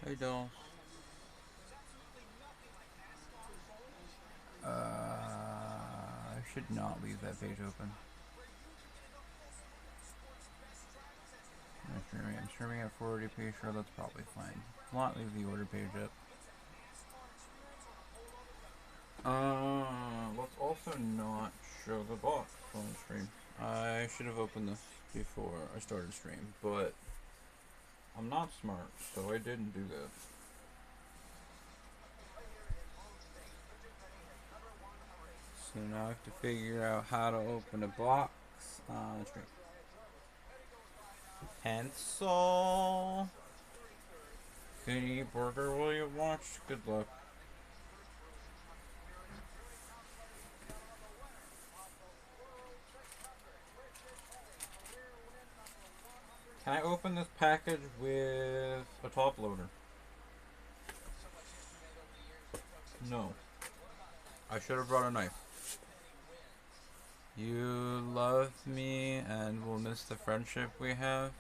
Hey, doll. I should not leave that page open. I'm streaming at 480p. Sure, that's probably fine. Not leave the order page up. Let's also not show the box on the stream. I should have opened this before I started stream, but I'm not smart, so I didn't do that. So now I have to figure out how to open a box on the stream. Pencil. Can you eat burger while you watch? Good luck. Can I open this package with a top loader? No. I should have brought a knife. You love me and will miss the friendship we have.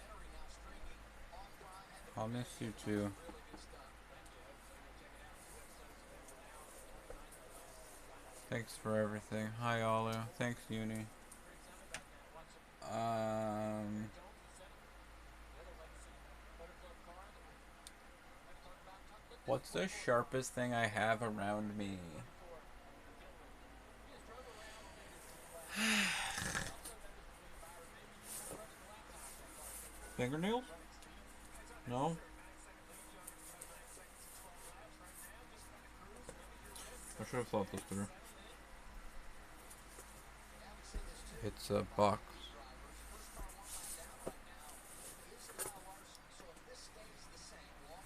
I'll miss you too. Thanks for everything. Hi, Alu. Thanks, Uni. What's the sharpest thing I have around me? Fingernails? No? I should have thought this through. It's a box.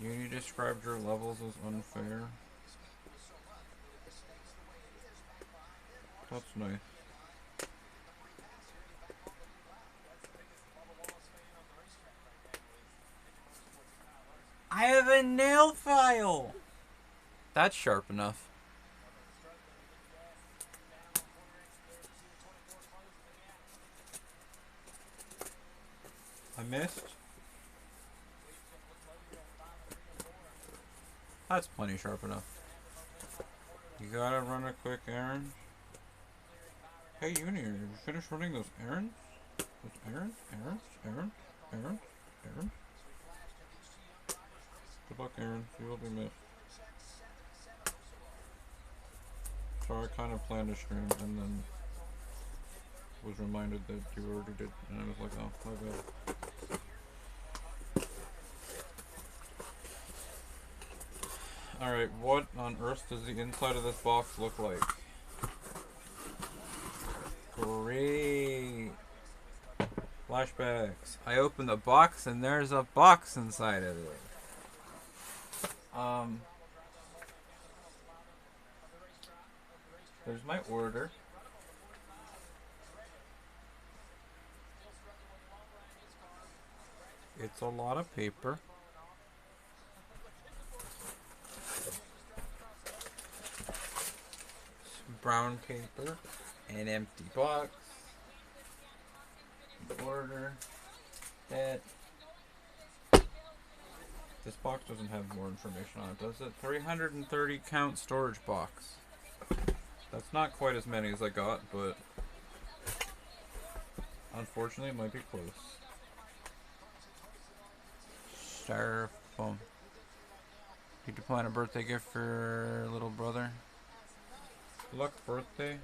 Uni described your levels as unfair. That's nice. I have a nail file! That's sharp enough. I missed. That's plenty sharp enough. You gotta run a quick errand. Hey, Uni, you finished running those errands? Those errands? Good luck, Aaron. You will be missed. So I kind of planned a stream and then was reminded that you already did, and I was like, oh, my bad. Alright, what on earth does the inside of this box look like? Great! Flashbacks. I opened the box and there's a box inside of it. There's my order. It's a lot of paper. Some brown paper. An empty box. Order. That. This box doesn't have more information on it, does it? 330 count storage box. That's not quite as many as I got, but unfortunately it might be close. Styrofoam. Need to plan a birthday gift for little brother. Good luck birthday.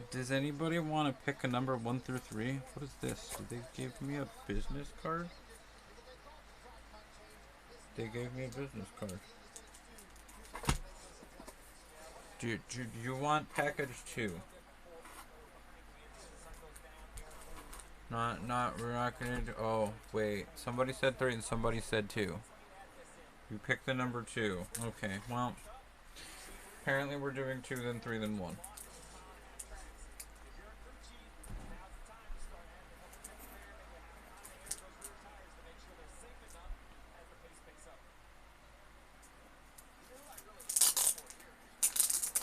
Does anybody want to pick a number 1 through 3? What is this? Did they give me a business card? They gave me a business card. Do you want package 2? We're not gonna do, oh, wait. Somebody said 3 and somebody said 2. You picked the number 2. Okay, well. Apparently we're doing 2, then 3, then 1.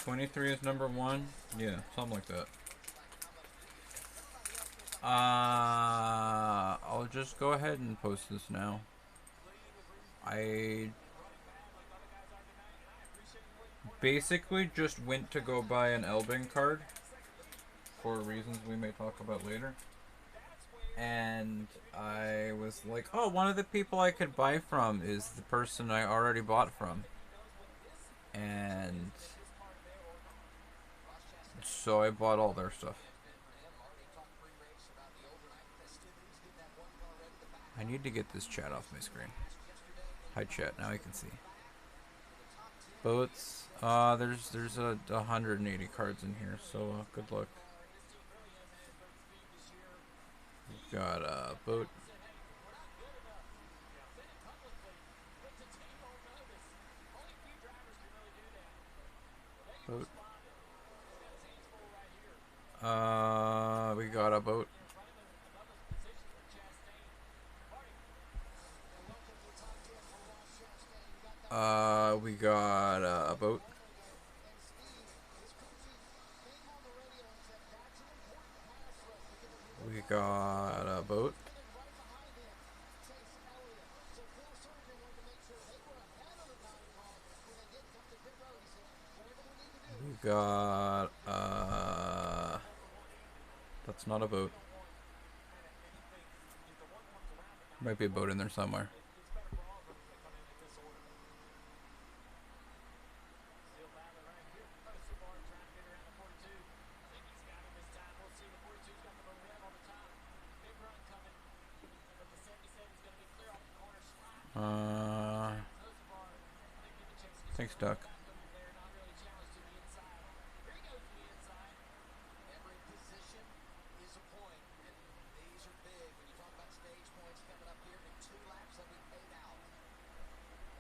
$23 is number 1? Yeah, something like that. I'll just go ahead and post this now. I basically just went to go buy an Elbing card for reasons we may talk about later. And I was like, oh, one of the people I could buy from is the person I already bought from. And so I bought all their stuff. I need to get this chat off my screen. Hi chat, now I can see. Boats. There's 180 cards in here, so good luck. We've got a boat. Boat. We got a boat. We got a boat. We got a boat. We got that's not a boat. Might be a boat in there somewhere. Thanks, Duck.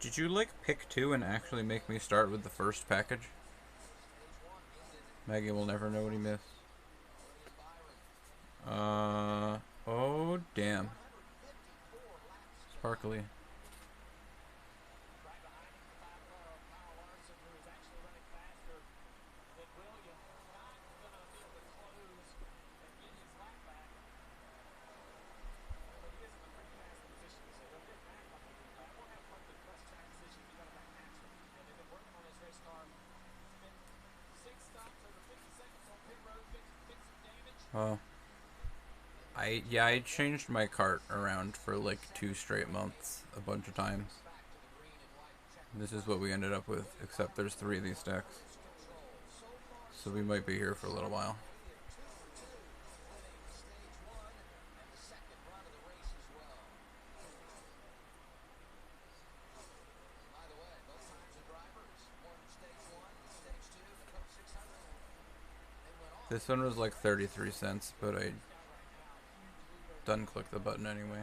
Did you like pick 2 and actually make me start with the first package? Maggie will never know what he missed. Oh damn. Sparkly. Oh. I changed my cart around for like 2 straight months a bunch of times. This is what we ended up with, except there's 3 of these stacks. So we might be here for a little while. This one was like 33 cents, but I done click the button anyway.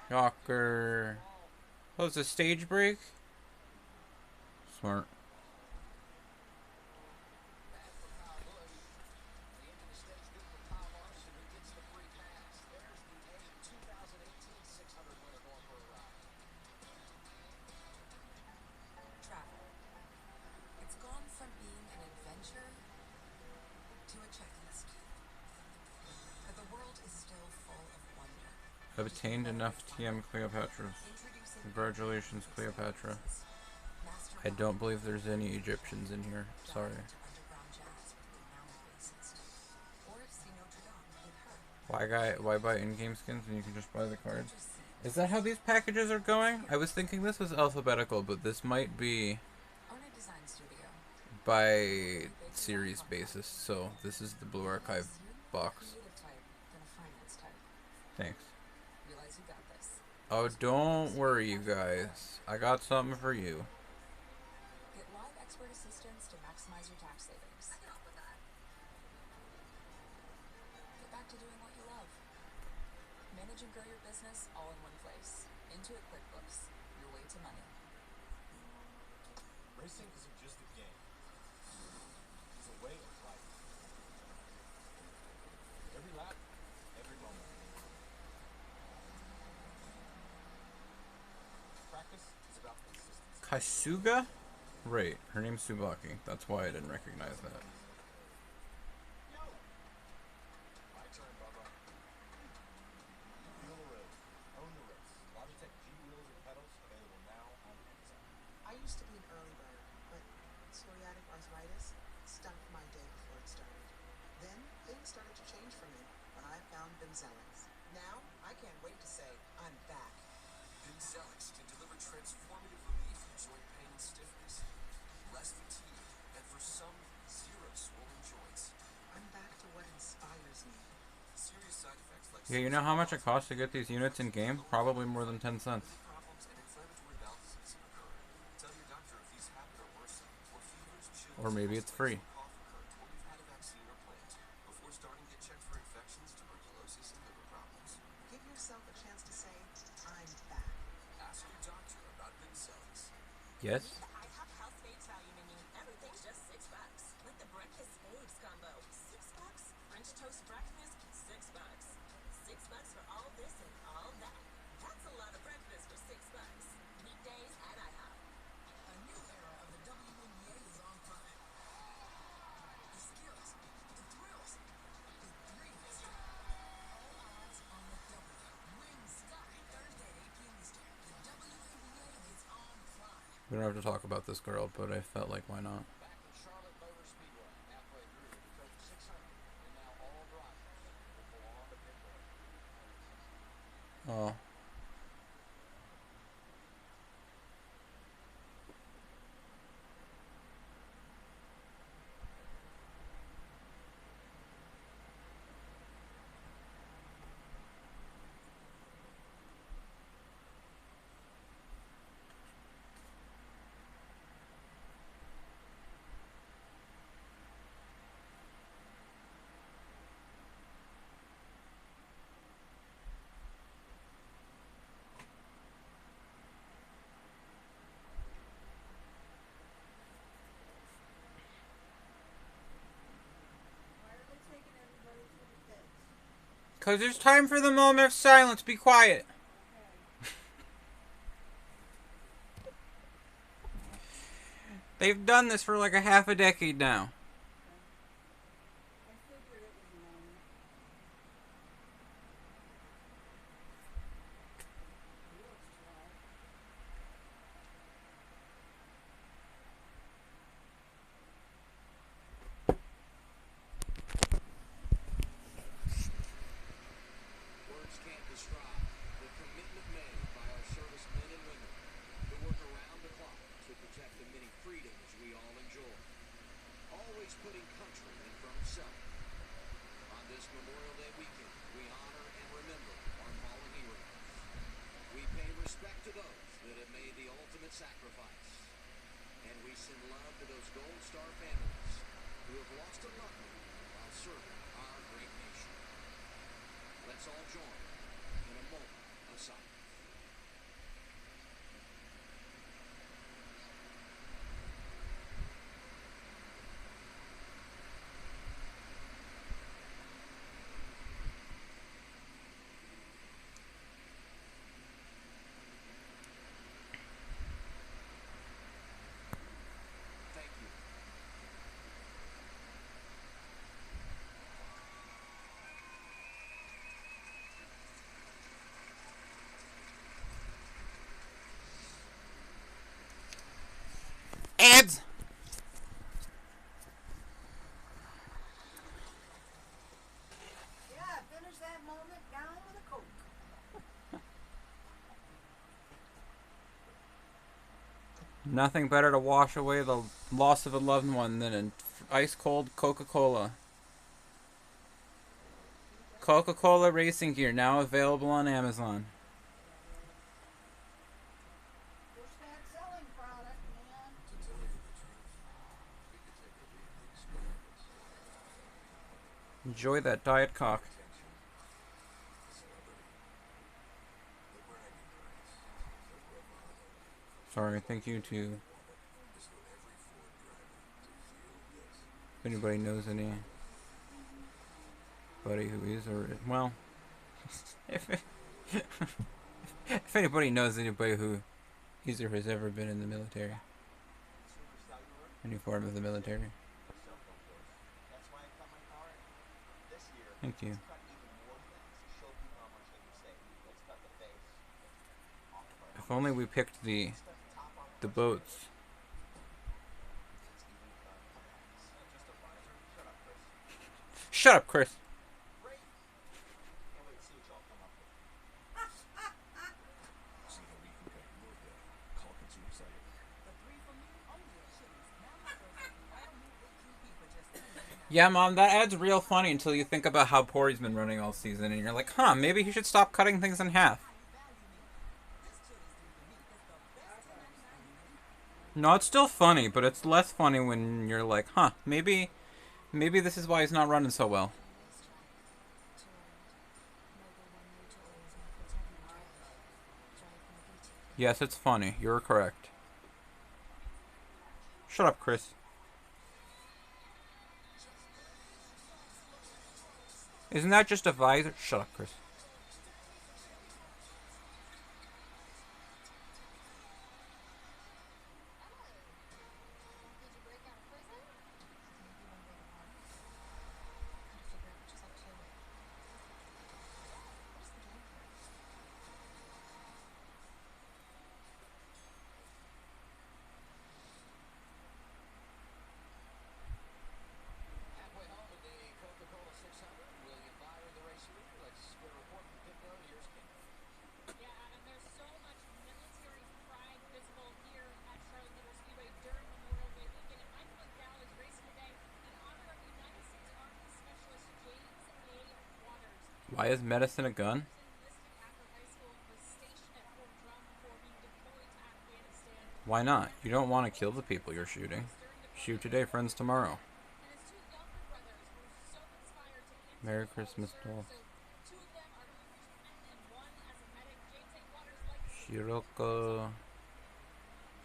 Shocker. Oh, it's a stage break? Smart. I've obtained enough TM Cleopatras. Congratulations, Cleopatra. I don't believe there's any Egyptians in here. Sorry. Why buy in-game skins when you can just buy the cards? Is that how these packages are going? I was thinking this was alphabetical, but this might be by series basis. So this is the Blue Archive box. Thanks. Oh, don't worry, you guys. I got something for you. Get live expert assistance to maximize your tax savings. I can help with that. Get back to doing what you love. Manage and grow your business all in one place. Intuit QuickBooks. Your way to money. Racing isn't just a game. It's a way of life. Every lap, every moment. Practice is about consistency. Kasuga? Right. Her name's Tsubaki. That's why I didn't recognize that. My turn, Bubba. Feel the road. Own the race. Logitech G wheels and pedals available now on Amazon. I used to be an early bird, but psoriatic arthritis stumped my day before it started. Then things started to change for me when I found Bimzelx. Now I can't wait to say I'm back. Bimzelx can deliver transformative relief from joint pain and stiffness, less fatigue, and for some, zero swollen joints. I'm back to what inspires me. Serious side effects like Yeah, you know how much it costs to get these units in game? Probably more than 10 cents. problems and inflammatory bowel disease occur. Tell your doctor if these happen or worsen, or fevers, chills, Or maybe it's free. cough occur, or you've had a vaccine or planned. Before starting, get checked for infections, tuberculosis, and liver problems. Give yourself a chance to say I'm back. Ask your doctor about Bimzelx. Yes? The IHOP House Faves value menu. Everything's just $6. Like the breakfast faves combo. $6. French toast breakfast, $6. $6 for all this and all that. That's a lot of breakfast for $6. Weekdays at IHOP. A new era of the WNBA is on Prime. The skills, the thrills, the threes. All odds on the W. Win Sky Thursday at 8 p.m. Eastern. The WNBA is on Prime. We don't have to talk about this girl, but I felt like why not? Back in Charlotte Motor Speedway, halfway through the Coke 600, and now all drivers will pull on the pit road. Oh. Because there's time for the moment of silence. Be quiet. They've done this for like a half a decade now. Words can't describe the commitment made by our servicemen and women who work around the clock to protect the many freedoms we all enjoy. Always putting country in front of self. On this Memorial Day weekend, we honor and remember our fallen heroes. We pay respect to those that have made the ultimate sacrifice. And we send love to those Gold Star families who have lost a loved one while serving our great nation. Let's all join in a moment of silence. Thank you. Ads! Yeah, finish that moment down with a Coke. Nothing better to wash away the loss of a loved one than an ice cold Coca-Cola. Coca-Cola racing gear now available on Amazon. Push that selling product, man. To tell you the truth, we could take a lead in experience. Enjoy that Diet Cock. Attention, celebrity. The bragging rights, the bravado. Sorry, thank you too. Is for every Ford driver to feel this. If anybody knows anybody who is, or well, if if anybody knows anybody who is or has ever been in the military. Any form of the military. Yourself, of course. That's why I cut my car in half. This year, Thank you. let's cut even more things to show people how much they can save. Let's cut the face off of our If helmets. only we picked the Let's cut the top off of our steering boats. wheel. Let's even cut our hats. Just a visor. Shut up, Chris. Shut up, Chris. Great. Can't wait to see what y'all come up with. See how we can cut your bill. Call consumer site. The three for me only at Chili's. Now offers a brand new Big QP for just $3.99. Yeah, Mom, that ad's real funny until you think about how poor he's been running all season, and you're like, huh, maybe he should stop cutting things in half. This Chili's 3 for me is the best $10.99 No, it's still funny, but it's less funny when you're like, huh, maybe this is why he's not running so well. Yes, it's funny. You're correct. Shut up, Chris. Isn't that just a visor? Shut up, Chris. Halfway home with the Coca-Cola 600. William Byron, the race leader. Let's get a report from pit road. Here's Kim. Yeah, Adam, there's so much military pride visible here at Charlotte Motor Speedway during Memorial Day weekend. And Michael McDowell is racing today in honor of United States Army Specialist James A. Waters. Why is medicine a gun? Enlisted after high school and was stationed at Fort Drum before being deployed to Afghanistan. Why not? You don't want to kill the people you're shooting. Shoot today, friends tomorrow. And his two younger brothers were so inspired to enter Merry the Christmas, military. doll. So two of them are doing treatment and one as a medic. James A. Waters likes Shiroko.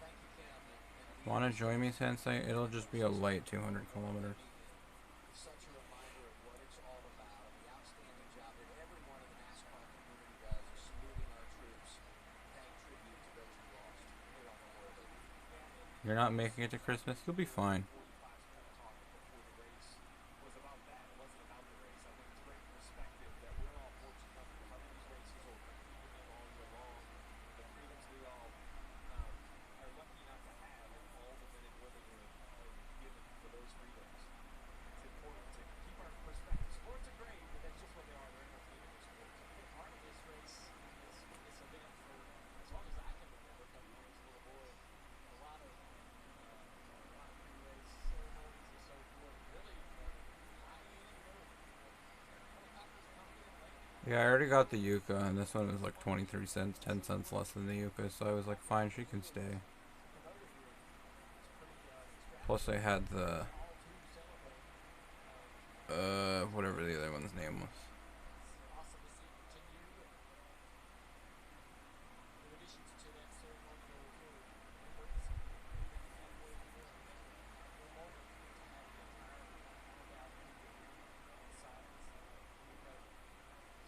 Thank you, Kim. And we Wanna join me, Sensei? It'll just be a light 200 kilometers. such a reminder of what it's all about and the outstanding job that everyone in the NASCAR community does of saluting our troops, paying tribute to those we lost here on Memorial Day weekend. You're not making it to Christmas? You'll be fine. 45's kind of talk before the race was about that. It wasn't about the race. I think it's great perspective that we're all fortunate enough to cover these races or compete in them all year long. The freedoms we all are lucky enough to have, and all the men and women who are given for those freedoms. It's important to keep our perspective. Sports are great, but that's just what they are. They're entertainment sports. I think part of this race, this event, for as long as I can remember, coming home as a little boy, a lot of pre-race ceremonies and so forth. Really, high-end, helicopters coming in, landing. Yeah, I already got the Yuka, and this one was like 23 cents, 10 cents less than the Yuka, so I was like, fine, she can stay. Plus, I had the, whatever the other one's name was. Awesome to see it continue. In addition to that ceremonial emergency, halfway through, no moment to have the entire 1,000 people on sides.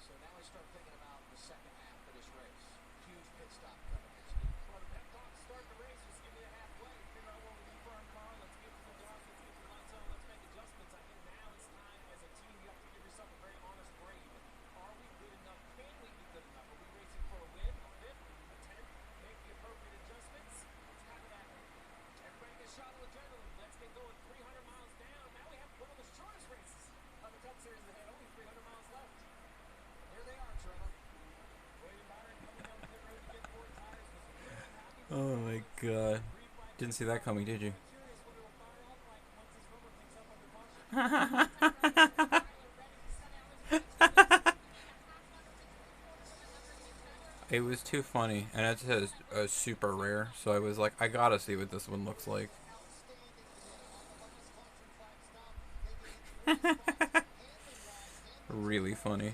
So now we start thinking about the second half of this race. Huge pit stop coming this week. Well, the thought to start the race was give me a halfway, figure out what we need for our car, let's get to the job, let's get to the lights on, let's make adjustments. I think now it's time as a team, you have to give yourself a very honest grade. Are we good enough? Can we be good enough? Are we racing for a win, a fifth, a tenth? Make the appropriate adjustments. It's kind of that. Everybody gets shot of adrenaline. Let's get going 300 miles down. Now we have one of the shortest races of the Cup Series ahead. Only 300 miles left. There they are, Trevor. William Byron coming down the pit road to get four tires. Was really happy with Oh my god. Didn't see that coming, did you? curious what it'll fire up like once this rubber picks up under caution. It was too funny, and it says super rare, so I was like, I gotta see what this one looks like. Really funny.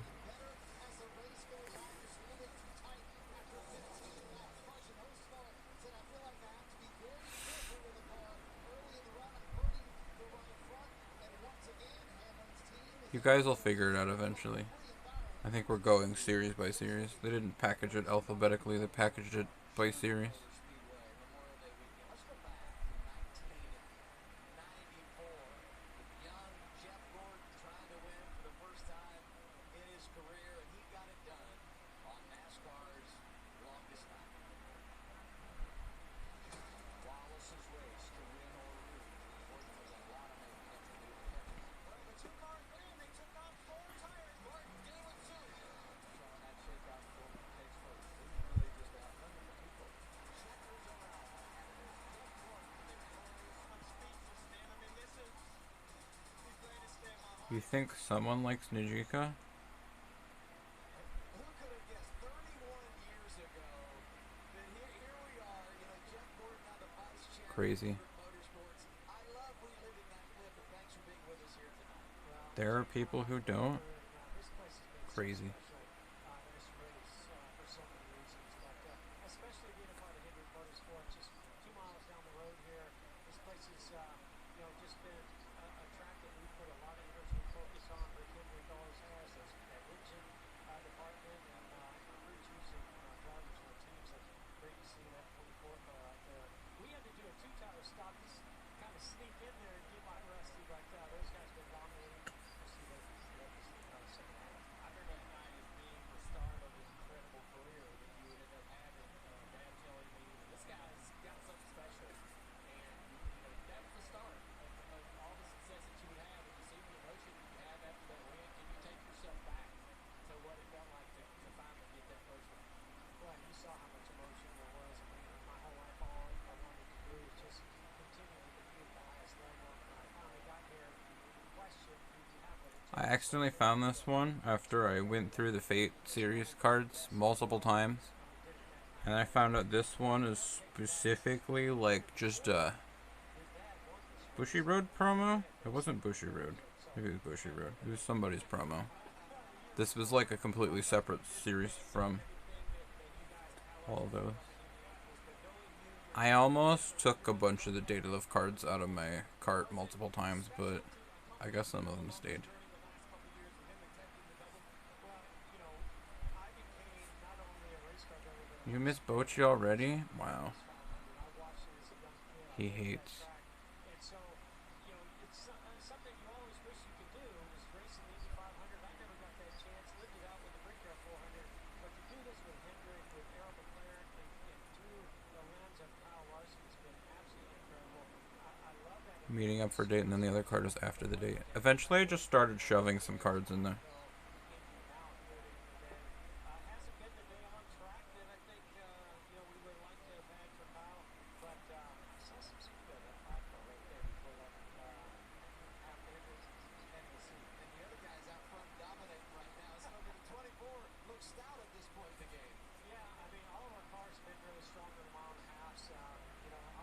You guys will figure it out eventually. I think we're going series by series. They didn't package it alphabetically, they packaged it by series. You think someone likes Nijika? Who could have guessed 31 years ago that here we are, Jeff Gordon now the vice chairman of Crazy. Hendrick Motorsports. I love reliving that clip, and thanks for being with us here tonight. There are people who don't. This place has been Crazy. so special, this race, for so many reasons, but especially being a part of Hendrick Motorsports, just 2 miles down the road here. This place has, just been a track that we put a lot of energy and focus on. Rick Hendrick always has that engine department and crew chiefs and drivers and teams. That's great to see that 24 car out there. We had to do a 2-tire stop to kind of sneak in there and get my Rusty, but those guys been dominating. We'll see what second half. I remember that night as being the start of an incredible career that you would end up having. Dad telling me this guy's got something special, and that was the start of all the success that you would have. And you see the emotion that you have after that win. Can you take yourself back to what it felt like to finally get that first one? Well, you saw how much emotion there was. I mean, my whole life, all I wanted to do was just continue to compete at the highest level. And when I finally got here, the question, do you have what it I takes? accidentally found this one after I went through the Fate series cards multiple times. And I found out this one is specifically like just a Bushy Road promo? It wasn't Bushy Road. Maybe it was Bushy Road. It was somebody's promo. This was like a completely separate series from all of those. I almost took a bunch of the Data Lift cards out of my cart multiple times, but I guess some of them stayed. You miss Bochy already? Wow. He hates. And so, it's something you always wish you could do is race in the Indy 500. I never got that chance. Lived it out with the Brickyard 400. But to do this with Hendrick, with Arrow McLaren, and through the lens of Kyle Larson has been absolutely incredible. I love that. Meeting up for a date, and then the other card is after the date. Eventually, I just started shoving some cards in there. Hasn't been the day on track that I think we would like to have had for Kyle, but I saw some speed on that 5 car right there before that half ended. And The other guys out front dominating right now. So the 24 looks stout at this point in the game. yeah, I mean, all of our cars have been really strong in the mile and a half.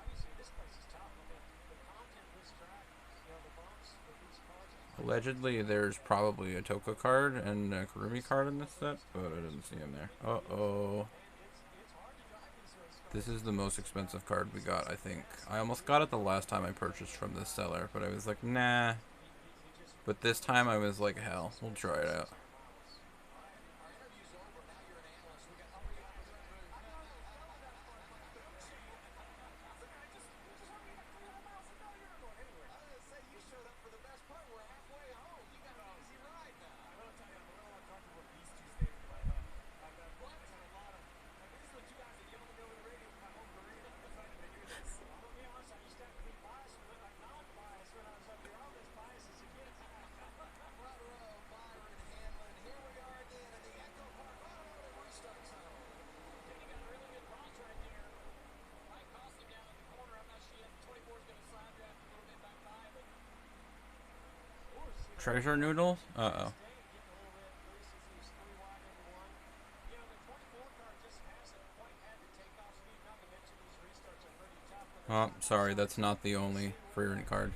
Obviously this place is tough. I mean, the content of this track, the bumps with these cars. Allegedly, there's probably a Toka card and a Kurumi card in this set, but I didn't see him there. Uh-oh. This is the most expensive card we got, I think. I almost got it the last time I purchased from this seller, but I was like, nah. But this time I was like, hell, we'll try it out. Treasure noodles? Uh-oh. Oh, sorry, that's not the only free rent card.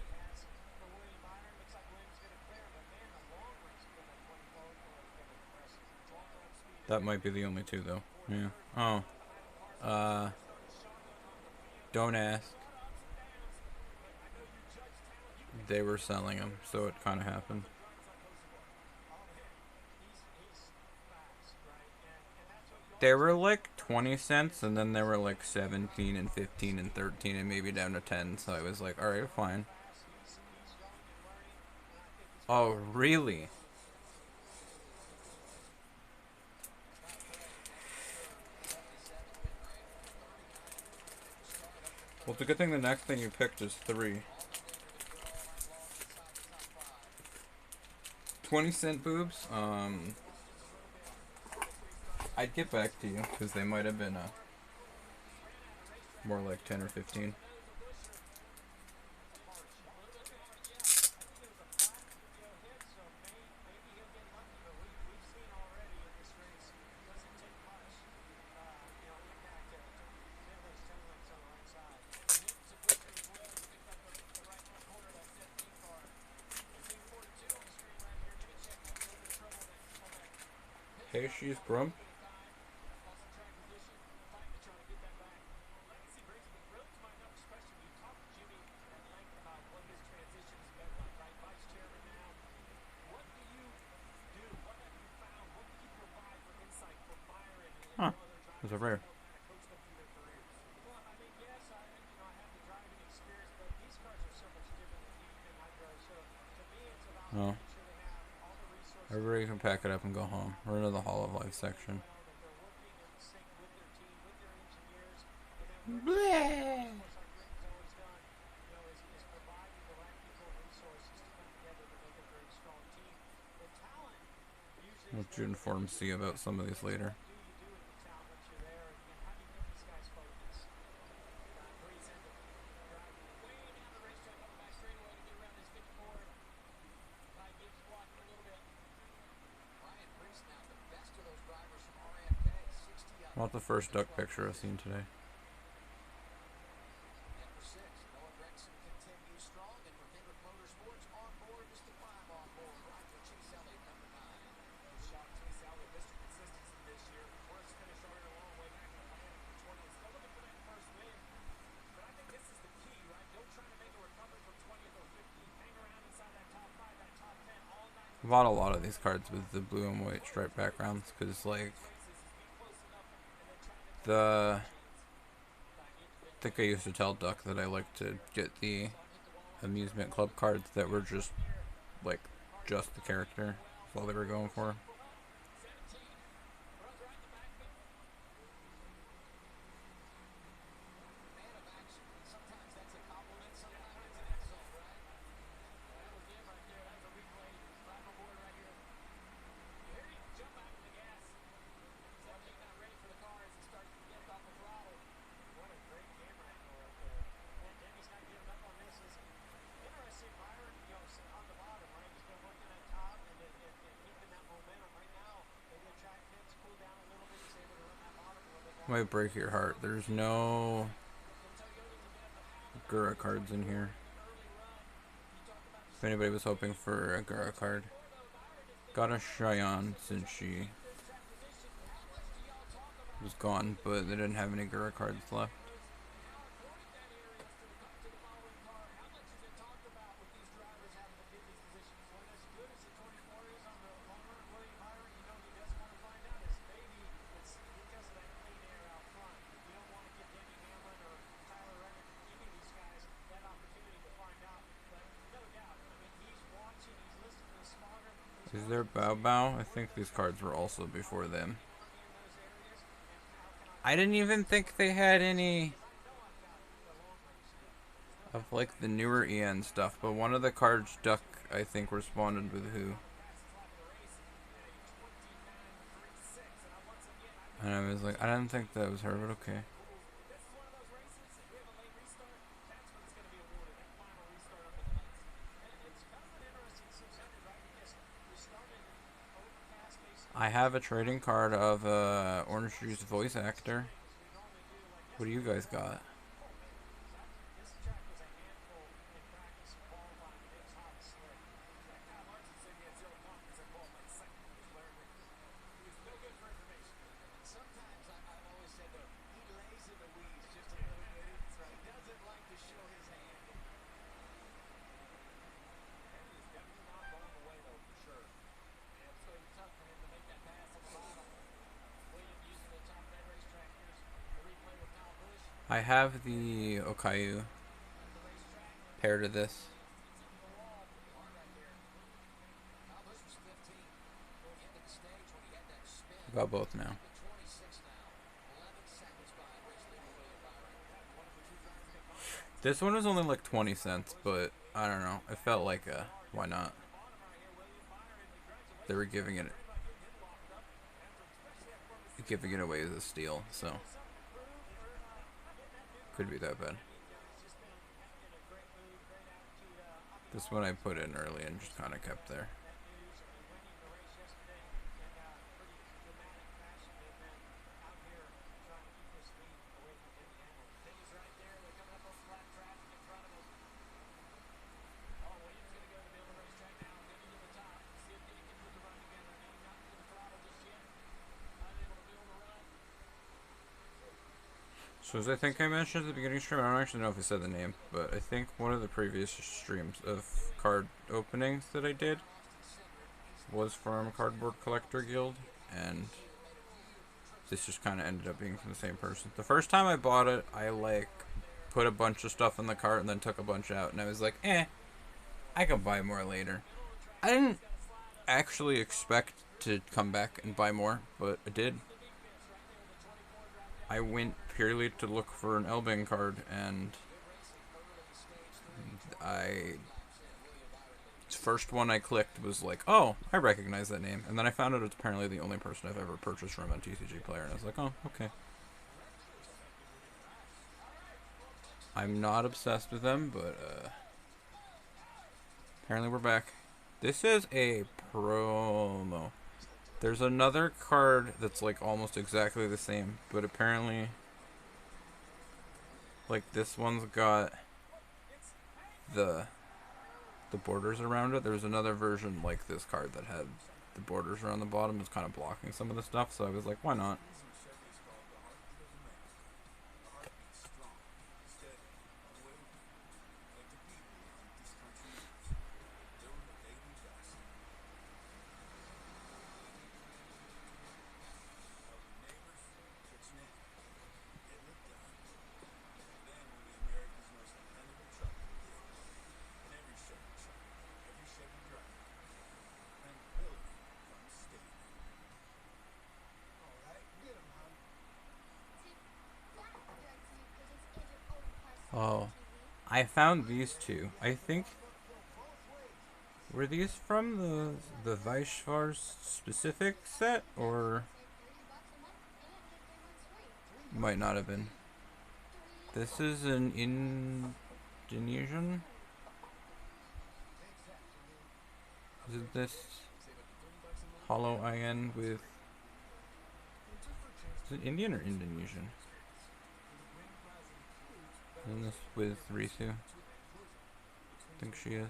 That might be the only two, though. Yeah. Oh. Don't ask. They were selling them, so it kind of happened. They were like 20 cents, and then they were like 17 and 15 and 13 and maybe down to 10, so I was like, alright, fine. Oh, really? Well, it's a good thing the next thing you picked is 3. 20-cent boobs? I'd get back to you, because they might have been more like 10 or 15. Okay, she's Grump. Lost some track position, fighting to try to get that back. Legacy brings it, but really to my next question, you talked to Jimmy at length about what his transition has been like, right? Vice chairman now. What do you do? What have you found? What can you provide for insight for Byron and Huh. the other There's drivers a that rare. you've both kind of coached them through their careers? Well, I mean, yes, I have the driving experience, but these cars are so much different than heat and hydro. So to me, it's about Oh. making sure they have all the resources Everybody can pack it up and go home. We're into the Hall of Life section. well, that they're working in sync with their team, with their engineers, and then working together. Bleh. Of course, like Rick has always done, is providing the right people and resources to come together to make a very strong team. The talent usually We'll is there, but then inform you C about some of these so later. what do you do with the talent once you're there, and how do you keep these guys focused? Bree sends it, driving way down the racetrack, coming back straight away to get around this 54. Ty Gibbs blocking a little bit. Ryan Preece now the best of those drivers from RMK, 60 up. Not the first duck picture I've seen today. And for 6, Noah Gregson continues strong, and from Hendrick Motorsports on board, Mr. 5 on board, Roger Chase Elliott, number 9. Good shot, Chase Elliott, Mr. Consistency this year. Worst finish already a long way back in Atlanta from 20th. Still looking for that first win. But I think this is the key, right? Don't try to make a recovery from 20th or 15th. Hang around inside that top 5, that top 10 all night. I bought a lot of these cards with the blue and white striped backgrounds because, like, I think I used to tell Duck that I like to get the amusement club cards that were just, like, just the character. That's all they were going for. Man of action. Sometimes that's a compliment, sometimes it's an insult, right? That was him right there. That was a replay. Live on board right here. You hear him jump out of the gas. 17 not ready for the car as he starts to lift off the throttle. What a great camera angle right there. And Demi's not giving up on this. It's interesting, Byron, on the bottom, right? He's been working at top and keeping that momentum right now. Maybe the track temps cool down a little bit. He's able to run that bottom a little bit longer. Might break your heart. There's no Gura cards in here. If anybody was hoping for a Gura card, got a Cheyenne since she was gone, but they didn't have any Gura cards left. Is there Bow Bow? I think these cards were also before them. I didn't even think they had any of, like, the newer EN stuff, but one of the cards, Duck, I think, responded with who. And I was like, I didn't think that was her, but okay. I have a trading card of Orange Juice voice actor. What do you guys got? This track was a handful in practice and qualifying, and it was hot and slick. Kyle Larson said he had zero confidence in qualifying second. He was no good for information. Sometimes I've always said, though, he lays in the weeds just a little bit. He doesn't like to show his hand. And he's definitely not going away, though, for sure. And it's going to be tough for him to make that pass on the bottom. Williams using the top of that racetrack. Here's the replay with Kyle Busch. I have the Okayu paired to this. Kyle Busch was 15 going into the stage when he had that spin. I got both now. 26 now, 11 seconds behind race leader William Byron. This one was only like 20 cents, but I don't know. It felt like why not? They were giving it away as a steal, so could be that bad. This one I put in early and just kind of kept there. So as I think I mentioned at the beginning of the stream, I don't actually know if I said the name, but I think one of the previous streams of card openings that I did was from Cardboard Collector Guild, and this just kind of ended up being from the same person. The first time I bought it, I like put a bunch of stuff in the cart and then took a bunch out, and I was like, I can buy more later. I didn't actually expect to come back and buy more, but I did. I went purely to look for an Elbing card, and the first one I clicked was like, oh, I recognize that name. And then I found out it's apparently the only person I've ever purchased from on TCGPlayer, and I was like, oh, okay. I'm not obsessed with them, but apparently we're back. This is a promo. There's another card that's like almost exactly the same, but apparently like this one's got the borders around it. There's another version like this card that had the borders around the bottom. It's kind of blocking some of the stuff, so I was like, why not? Oh, I found these two. I think were these from the Vaishvar's specific set, or might not have been. This is an Indonesian. Is this Hollow IN with? Is it Indian or Indonesian? Isn't this with Risu? I think she is.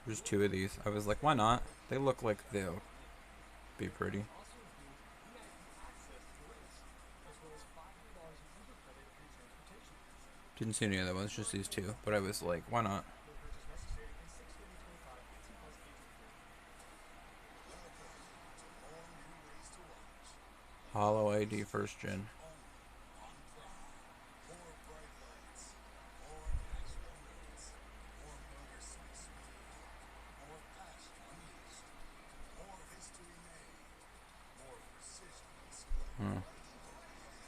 There's two of these. I was like, why not? They look like they'll be pretty. Didn't see any other ones, just these two. But I was like, why not? Hollow ID first gen.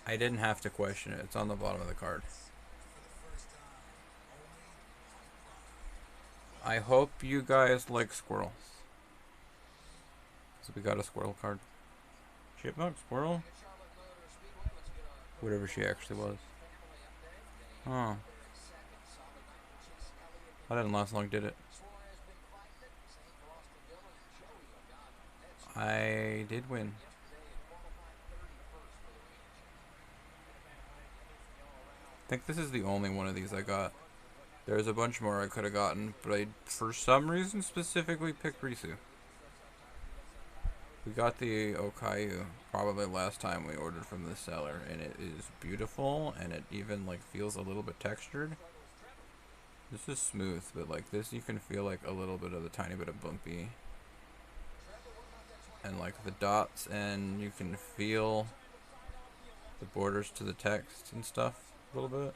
I didn't have to question it. It's on the bottom of the card. I hope you guys like squirrels. So we got a squirrel card. Chipmunk? Squirrel? Whatever she actually was. Oh. That didn't last long, did it? I did win. I think this is the only one of these I got. There's a bunch more I could have gotten, but I, for some reason, specifically picked Risu. We got the Okayu probably last time we ordered from the seller, and it is beautiful, and it even like feels a little bit textured. This is smooth, but like this you can feel like a little bit of the tiny bit of bumpy. And like the dots, and you can feel the borders to the text and stuff a little bit.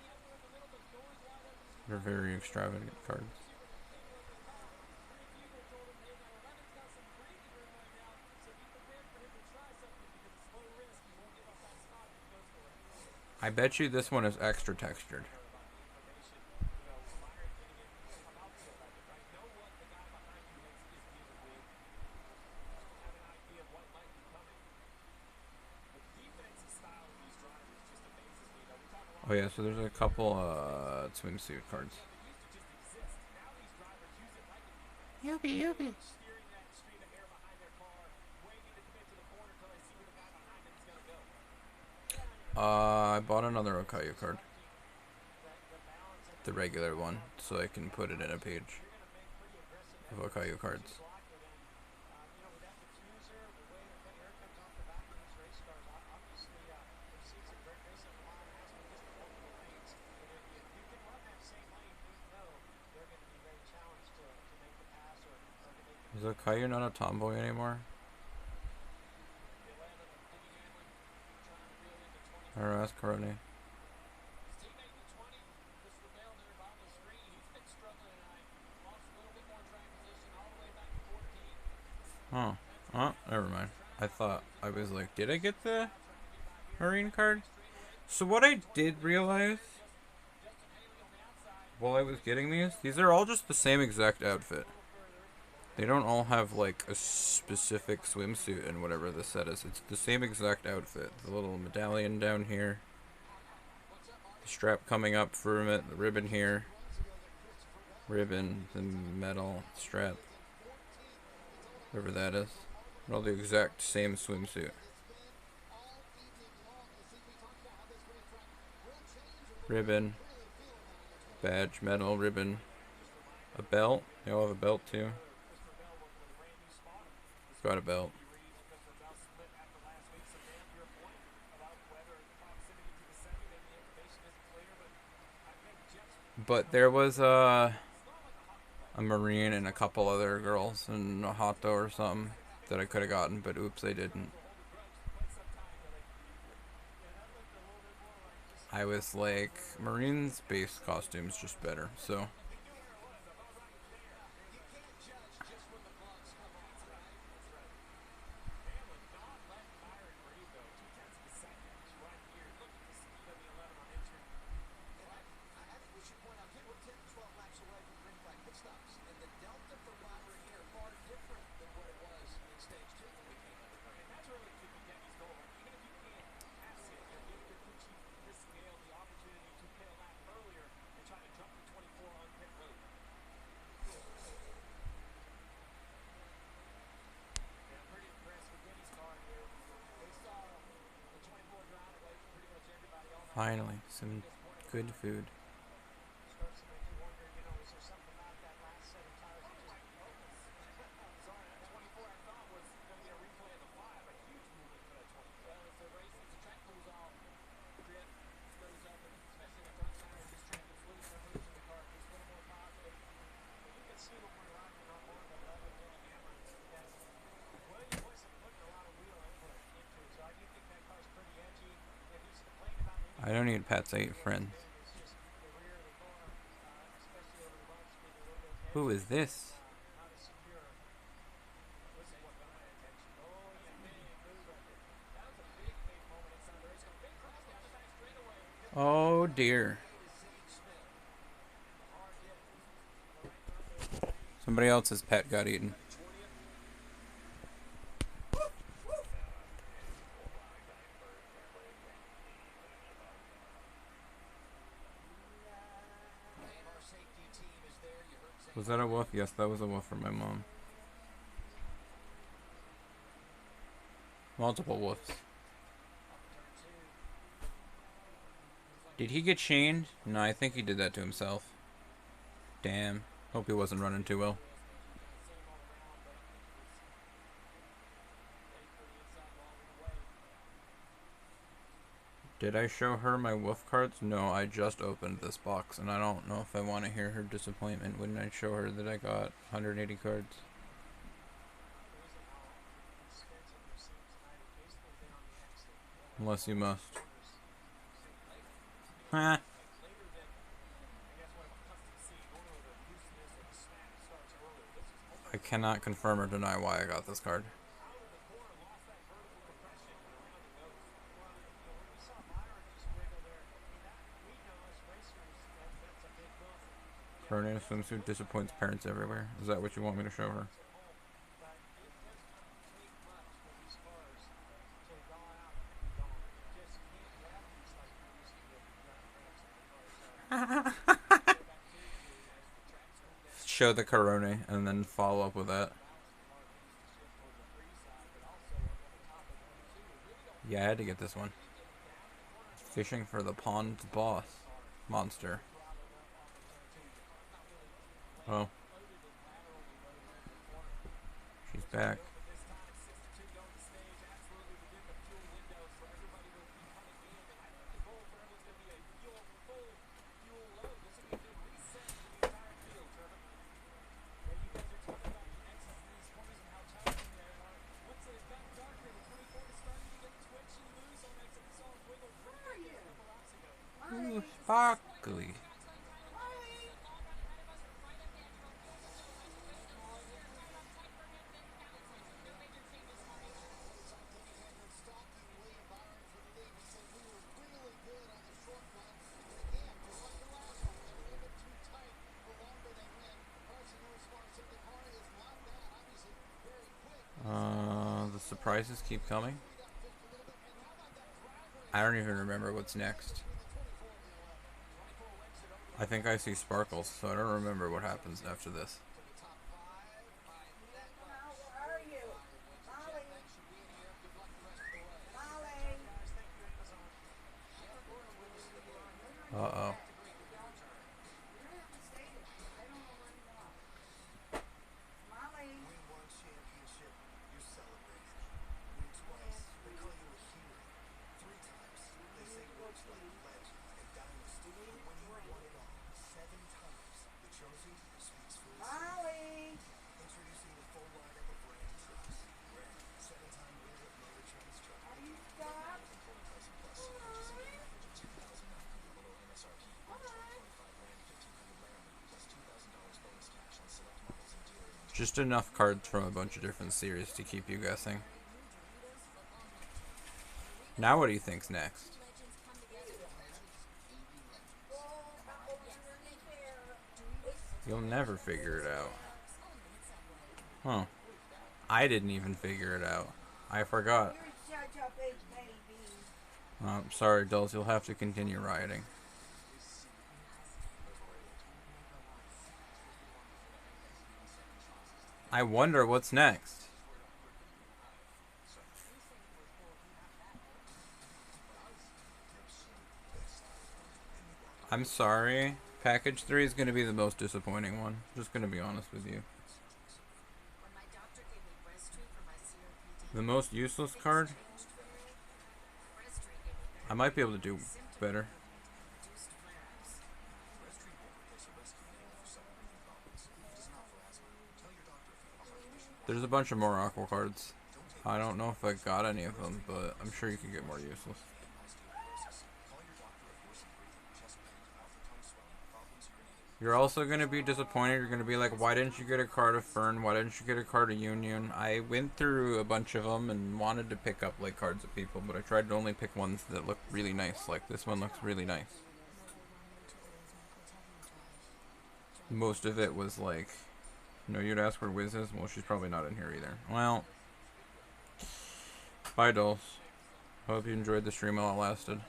They're very extravagant cards. I bet you this one is extra textured. Oh yeah, so there's a couple swimsuit cards. Yubi, Yubi. I bought another Okayu card. The regular one, so I can put it in a page of Okayu cards. Is Caillou not a tomboy anymore? The 11 of Denny Hamlin trying to reel in the 24. Or ask Corone. His teammate, the 20, Christopher Bell there, bottom of the screen. He's been struggling tonight. Lost a little bit more track position all the way back to 14. Huh. Oh, never mind. I thought, I was like, did I get the Marine card? So what I did realize while I was getting these are all just the same exact outfit. They don't all have like a specific swimsuit and whatever the set is. It's the same exact outfit. The little medallion down here. The strap coming up from it. The ribbon here. Ribbon, the metal strap. Whatever that is. They're all the exact same swimsuit. Ribbon. Badge, medal, ribbon. A belt. They all have a belt too. Got a belt. But there was a Marine and a couple other girls and a Hato or something that I could have gotten, but oops, I didn't. I was like, Marine's base costume's just better, so. Finally, some good food. Starts to make you wonder, you know, is there something about that last set of tires that just Sorry, that 24 I thought was going to be a replay of the 5. A huge movement for that 24. Well, as the race, as the track moves off, grip goes up, and especially the front tires, this track is losing their moves in the car. It's a little more positive. Well, you can see when we're rocking on board the 11 Denny Hamlin that William wasn't putting a lot of wheel input into it. So I do think that car's pretty edgy. If he's complaining about maybe I don't need Pat's 8 friends. it's just the rear of the car, especially over the bumps, being a little bit edgy. Who is this? Not as secure. This is what got my attention. Oh, yeah, big move right there. That was a big, big moment inside the race car. Big crash down the back straightaway. Oh dear. Somebody else's pet got eaten. Was that a wolf? Yes, that was a wolf for my mom. Multiple wolves. Did he get chained? No, I think he did that to himself. Damn. Hope he wasn't running too well. Did I show her my wolf cards? No, I just opened this box, and I don't know if I want to hear her disappointment when I show her that I got 180 cards. Unless you must. Ha! I cannot confirm or deny why I got this card. Corone swimsuit disappoints parents everywhere. Is that what you want me to show her? Show the Corone and then follow up with that. Yeah, I had to get this one. Fishing for the pond boss monster. Oh. She's back. Ooh, sparkly. Something had been stalking William Byron for the lead. He said we were really good on the short run. And again, just like the last one, got a little bit too tight the longer they went. Carson Lewis Smart said the car is not bad, obviously very quick. The surprises keep coming. Speed up just a little bit. And how about that driver I don't even assist remember what's next. between the 24 and the 11? I think I see sparkles, so I don't remember what happens after this. To the top five by that much. Where are you? Molly. That should be in here. Good luck the rest of the way. Molly. Guys, thank you, Amazon. Uh-oh. You don't have to say it. I don't know where you are. Molly. Win one championship, you're celebrating. Win twice, they call you a hero. Three times, they say words like legend and dynasty. But when you won it all, 7 times, the trophy speaks for itself. Molly. Introducing the full lineup of Ram trucks. Ram, 7-time winner of Motor Trend's truck. Are you stuck? Just enough cards from a bunch of different series to keep you guessing. Now what do you think's next? You'll never figure it out. Huh. I didn't even figure it out. I forgot. You're such a big baby. Sorry, Dulls, you'll have to continue rioting. I wonder what's next. I'm sorry. Package 3 is going to be the most disappointing one. Just going to be honest with you. The most useless card? I might be able to do better. There's a bunch of more aqua cards. I don't know if I got any of them, but I'm sure you can get more useless. You're also going to be disappointed. You're going to be like, why didn't you get a card of Fern? Why didn't you get a card of Union? I went through a bunch of them and wanted to pick up like cards of people, but I tried to only pick ones that look really nice. Like this one looks really nice. Most of it was like, you'd ask where Wiz is. Well, she's probably not in here either. Well, bye, dolls. Hope you enjoyed the stream while it lasted.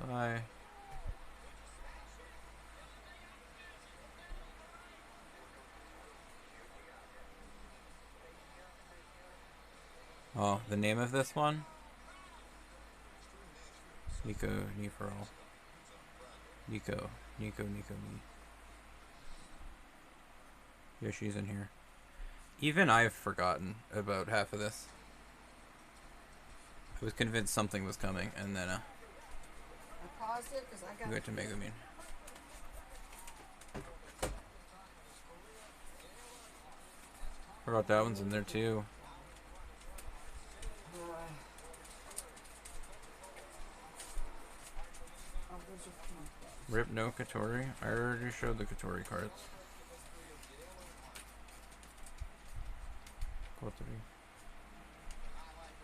Bye. Oh, the name of this one? Nico, Neferal. Nico, me. Yeah, she's in here. Even I've forgotten about half of this. I was convinced something was coming, and then I paused it because I got. we went to Megumin. Forgot that one's in there too. Rip no Katori. I already showed the Katori cards.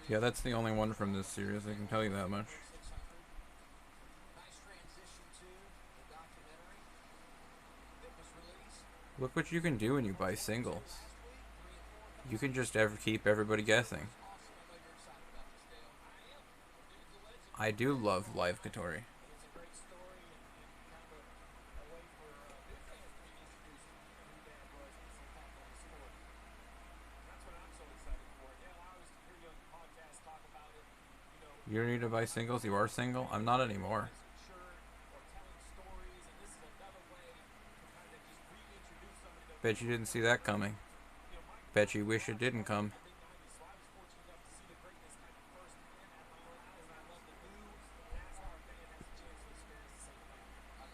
Yeah, that's the only one from this series, I can tell you that much. Look what you can do when you buy singles. You can just keep everybody guessing. I do love live Katori. You need to buy singles? You are single? I'm not anymore. Bet you didn't see that coming. Bet you wish it didn't come.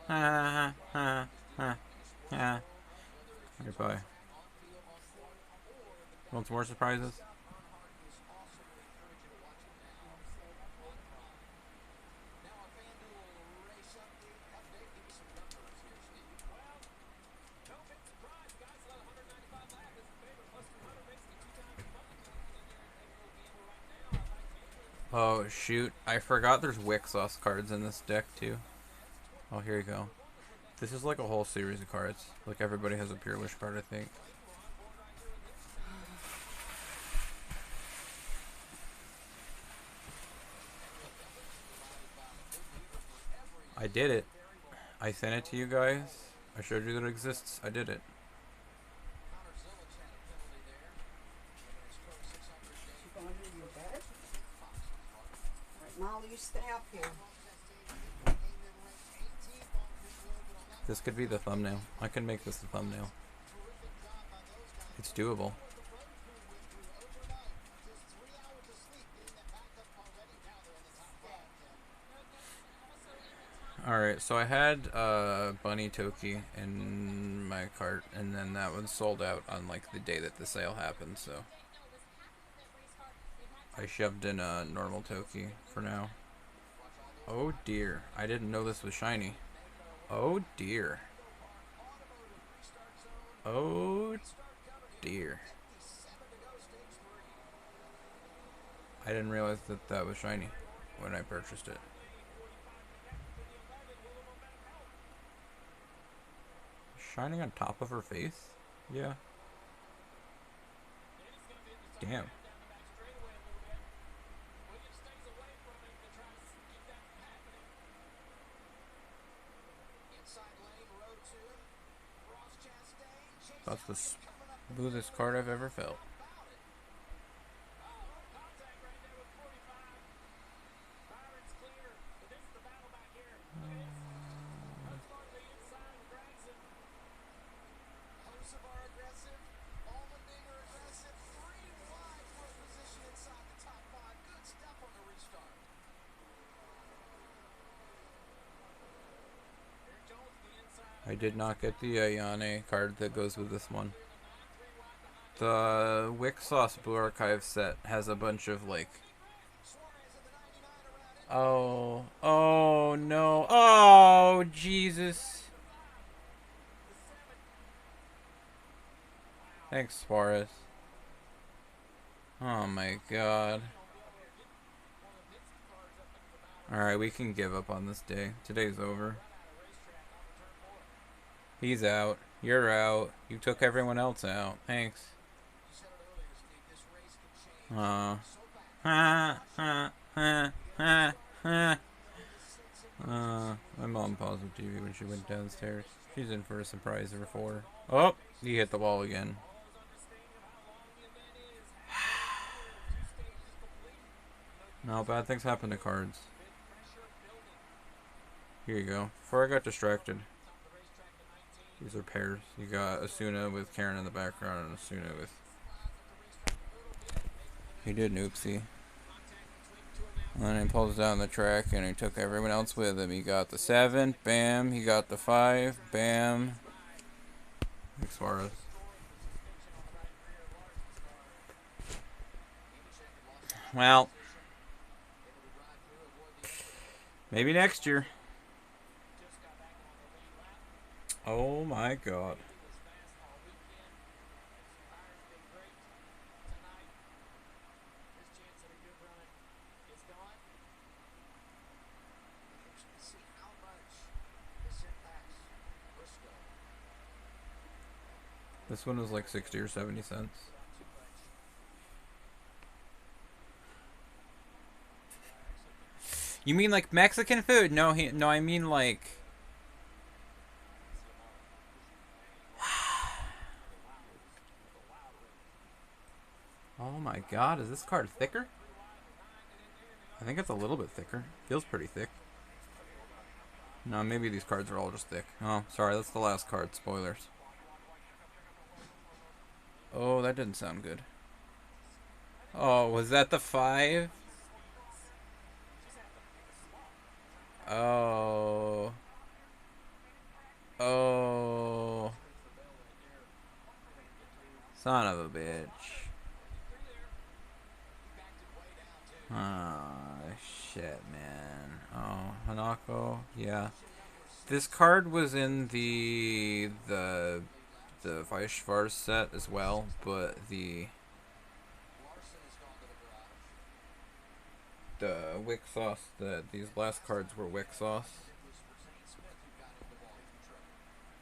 Ha ha ha ha. Goodbye. Want some more surprises? Oh, shoot. I forgot there's Wick Sauce cards in this deck, too. Oh, here you go. This is like a whole series of cards. Like, everybody has a Pure Wish card, I think. I did it. I sent it to you guys. I showed you that it exists. I did it. You gonna do your bed? Alright, Molly, you stay up here. This could be the thumbnail. I can make this the thumbnail. It's doable. Alright, so I had Bunny Toki in my cart, and then that one sold out on like the day that the sale happened, so I shoved in a normal Toki for now. Oh dear, I didn't know this was shiny. Oh dear. Oh dear. I didn't realize that that was shiny when I purchased it. Shining on top of her face? Yeah. Damn. That's the smoothest card I've ever felt. I did not get the Ayane card that goes with this one. The Wick Sauce Blue Archive set has a bunch of like... Oh no. Oh, Jesus. Thanks, Suarez. Oh my god. Alright, we can give up on this day. Today's over. He's out. You're out. You took everyone else out. Thanks. My mom paused the TV when she went downstairs. She's in for a surprise or four. Oh, he hit the wall again. No, bad things happen to cards. Here you go. Before I got distracted. These are pairs. You got Asuna with Karen in the background and Asuna with... He did an oopsie. And then he pulls down the track and he took everyone else with him. He got the 7, bam. He got the 5, bam. Thanks, Suarez. Well, maybe next year. Oh my god. This one was like 60 or 70 cents. You mean like Mexican food? No, no, I mean like... Oh my god, is this card thicker? I think it's a little bit thicker. Feels pretty thick. No, maybe these cards are all just thick. Oh, sorry, that's the last card. Spoilers. Oh, that didn't sound good. Oh, was that the 5? Oh. Oh. Son of a bitch. Ah, shit, man. Oh, Hanako. Yeah. This card was in the Vaishvar set as well, but the... wick sauce. These last cards were wick sauce,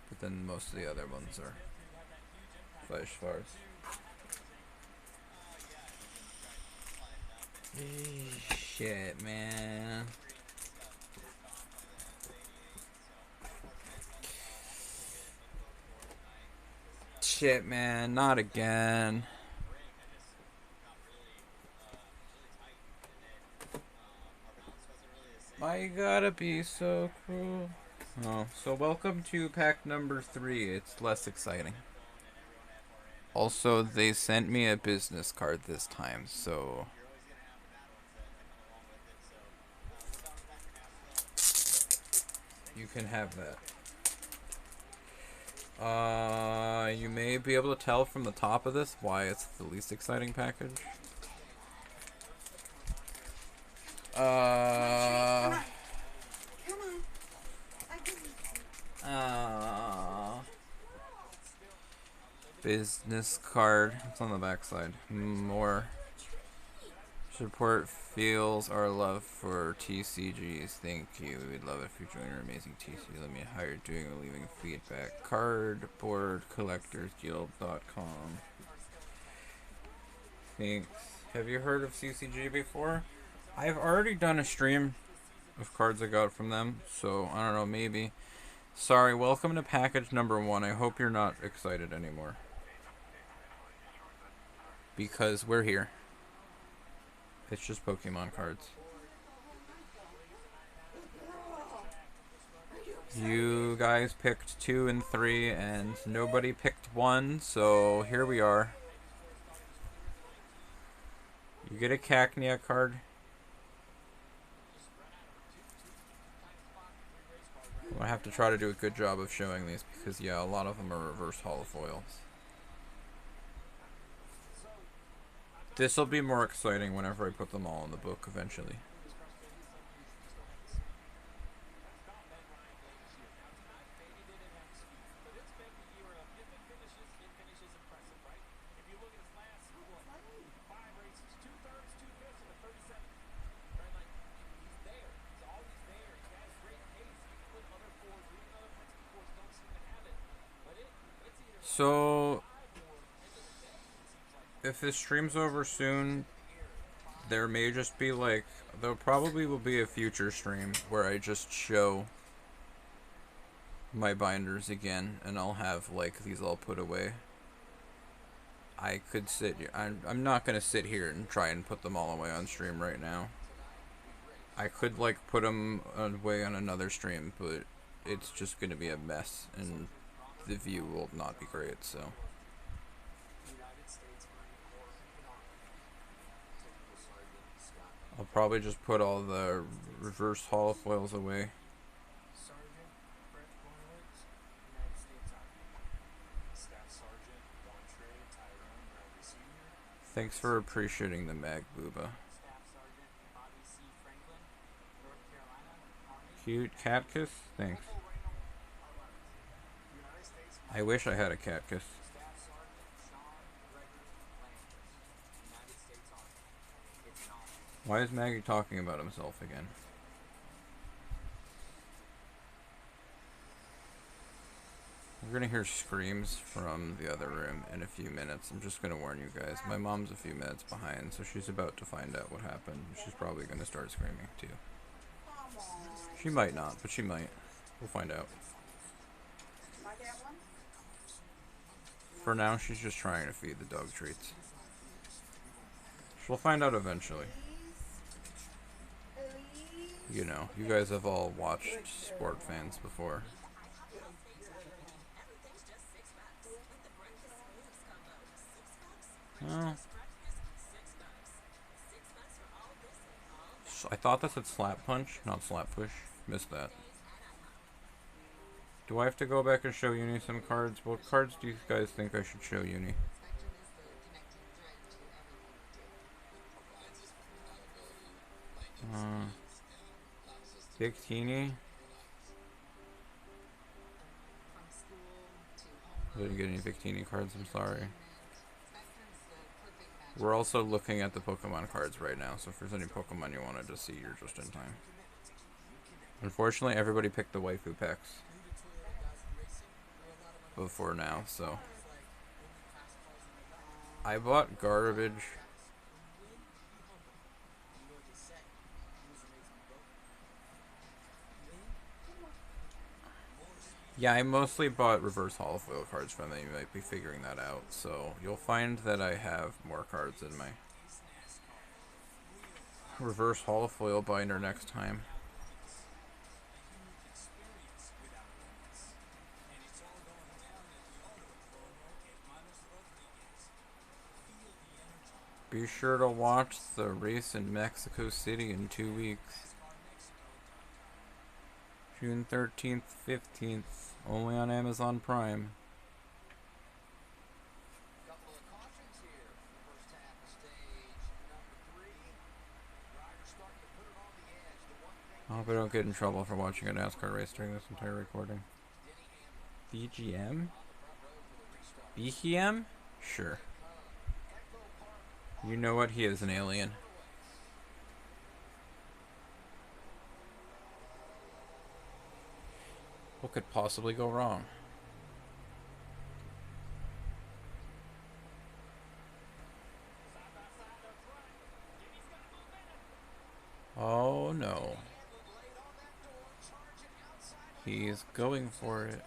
but then most of the other ones are flash fars. Shit, man. Shit, man. Not again. Why you gotta be so cruel? Oh, so welcome to pack number 3. It's less exciting. Also, they sent me a business card this time, so you can have that. You may be able to tell from the top of this why it's the least exciting package. Come on. I give you. Business card. It's on the back side. More. Support feels our love for TCGs. Thank you. We'd love it if you join our amazing TCG. Let me hire doing or leaving feedback. Cardboardcollectorsguild.com. Thanks. Have you heard of CCG before? I've already done a stream of cards I got from them, so I don't know, maybe. Sorry, welcome to package number 1. I hope you're not excited anymore. Because we're here. It's just Pokemon cards. You guys picked 2 and 3, and nobody picked 1, so here we are. You get a Cacnea card. I have to try to do a good job of showing these because, yeah, a lot of them are reverse holofoils. This will be more exciting whenever I put them all in the book eventually. So, if this stream's over soon, there may just be like, there probably will be a future stream where I just show my binders again, and I'll have like these all put away. I could sit here, I'm not gonna sit here and try and put them all away on stream right now. I could like put them away on another stream, but it's just gonna be a mess, and the view will not be great, so. I'll probably just put all the reverse holofoils away. Thanks for appreciating the mag, Booba. Cute cat kiss? Thanks. I wish I had a cat kiss. Why is Maggie talking about himself again? We're gonna hear screams from the other room in a few minutes. I'm just gonna warn you guys. My mom's a few minutes behind, so she's about to find out what happened. She's probably gonna start screaming too. She might not, but she might. We'll find out. For now, she's just trying to feed the dog treats. She'll find out eventually. You know, you guys have all watched sport fans before. Oh. I thought that said slap punch, not slap push. Missed that. Do I have to go back and show Uni some cards? What cards do you guys think I should show Uni? Victini? I didn't get any Victini cards, I'm sorry. We're also looking at the Pokemon cards right now, so if there's any Pokemon you wanted to see, you're just in time. Unfortunately, everybody picked the waifu packs before now, so I bought garbage. Yeah, I mostly bought reverse holofoil cards from them. You might be figuring that out. So you'll find that I have more cards in my reverse holofoil binder next time. Be sure to watch the race in Mexico City in 2 weeks. June 13th, 15th, only on Amazon Prime. Couple of cautions here for the first half of stage number 3. Riders starting to put it on the edge. The one thing I hope I don't get in trouble for watching a NASCAR race during this entire recording. Denny BGM? Hamlin on the front row for the restart. BGM? Sure. Echo Park You know what? He is an alien. What could possibly go wrong? Oh no. He's going for it.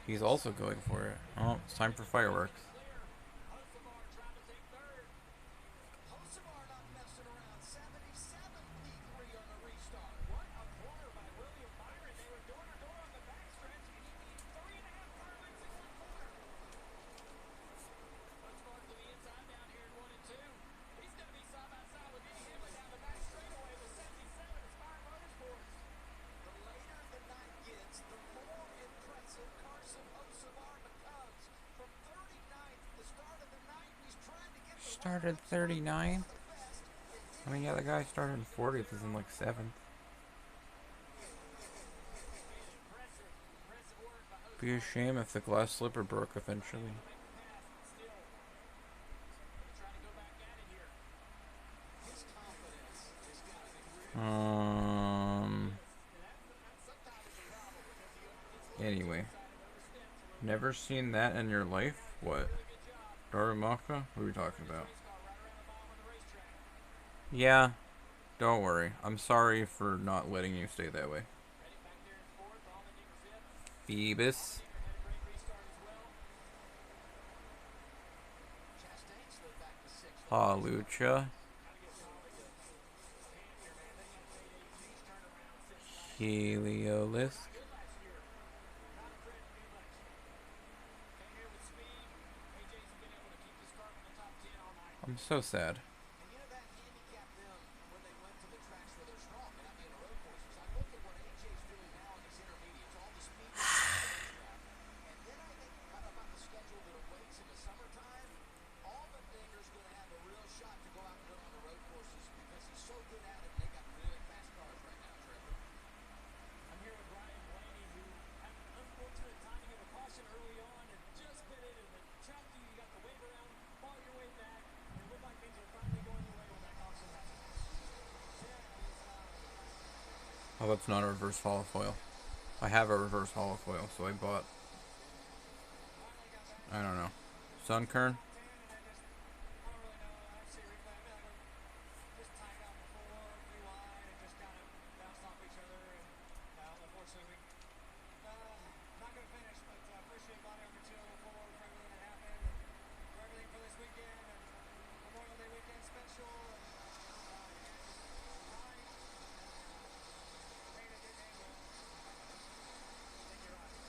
He's also going for it. Oh, it's time for fireworks. Hocevar not messing around. 77 P3 on the restart. What a corner by William Byron. They were door to door on the backstretch, and he made 3.5 car lengths into the corner. Hocevar to the inside down here in 1 and 2. He's going to be side by side with Denny Hamlin down the back straightaway with 77 Aspire Motorsports. The later the night gets, the more impressive Carson Hocevar becomes. From 39th, the start of the night, he's trying to get the Started 39. I mean, yeah, the guy started in 40th, is in like 7th. Be a shame if the glass slipper broke eventually. his confidence has got to be real. Anyway. Never seen that in your life? What? Darumaka? What are we talking about? Yeah, don't worry. I'm sorry for not letting you stay that way. Phoebus. Halucha. Heliolisk. I'm so sad. And you know that handicapped them when they went to the tracks where they're strong, and I mean the road courses. I look at what AJ's doing now in these intermediates, all the speed that's on the racetrack, and then I think about the schedule that awaits in the summertime. Allmendinger's going to have a real shot to go out and win on the road courses because he's so good at it, and they got really fast cars right now, Trevor. I'm here with Ryan Blaney, who had an unfortunate timing of a caution early on and just bit into the track. You got the wave around, fall your way back. It looked like things were finally going your way when that caution happened. Oh, that's not a reverse holofoil. I have a reverse holofoil, so I bought... I don't know. Sunkern? Just tied out before, flew wide, and just kind of bounced off each other. And unfortunately, not going to finish, but appreciate body over 204 for everything that happened and for everything for this weekend and Memorial Day weekend special. And Ryan, pain it didn't end well. Thank you, Ryan.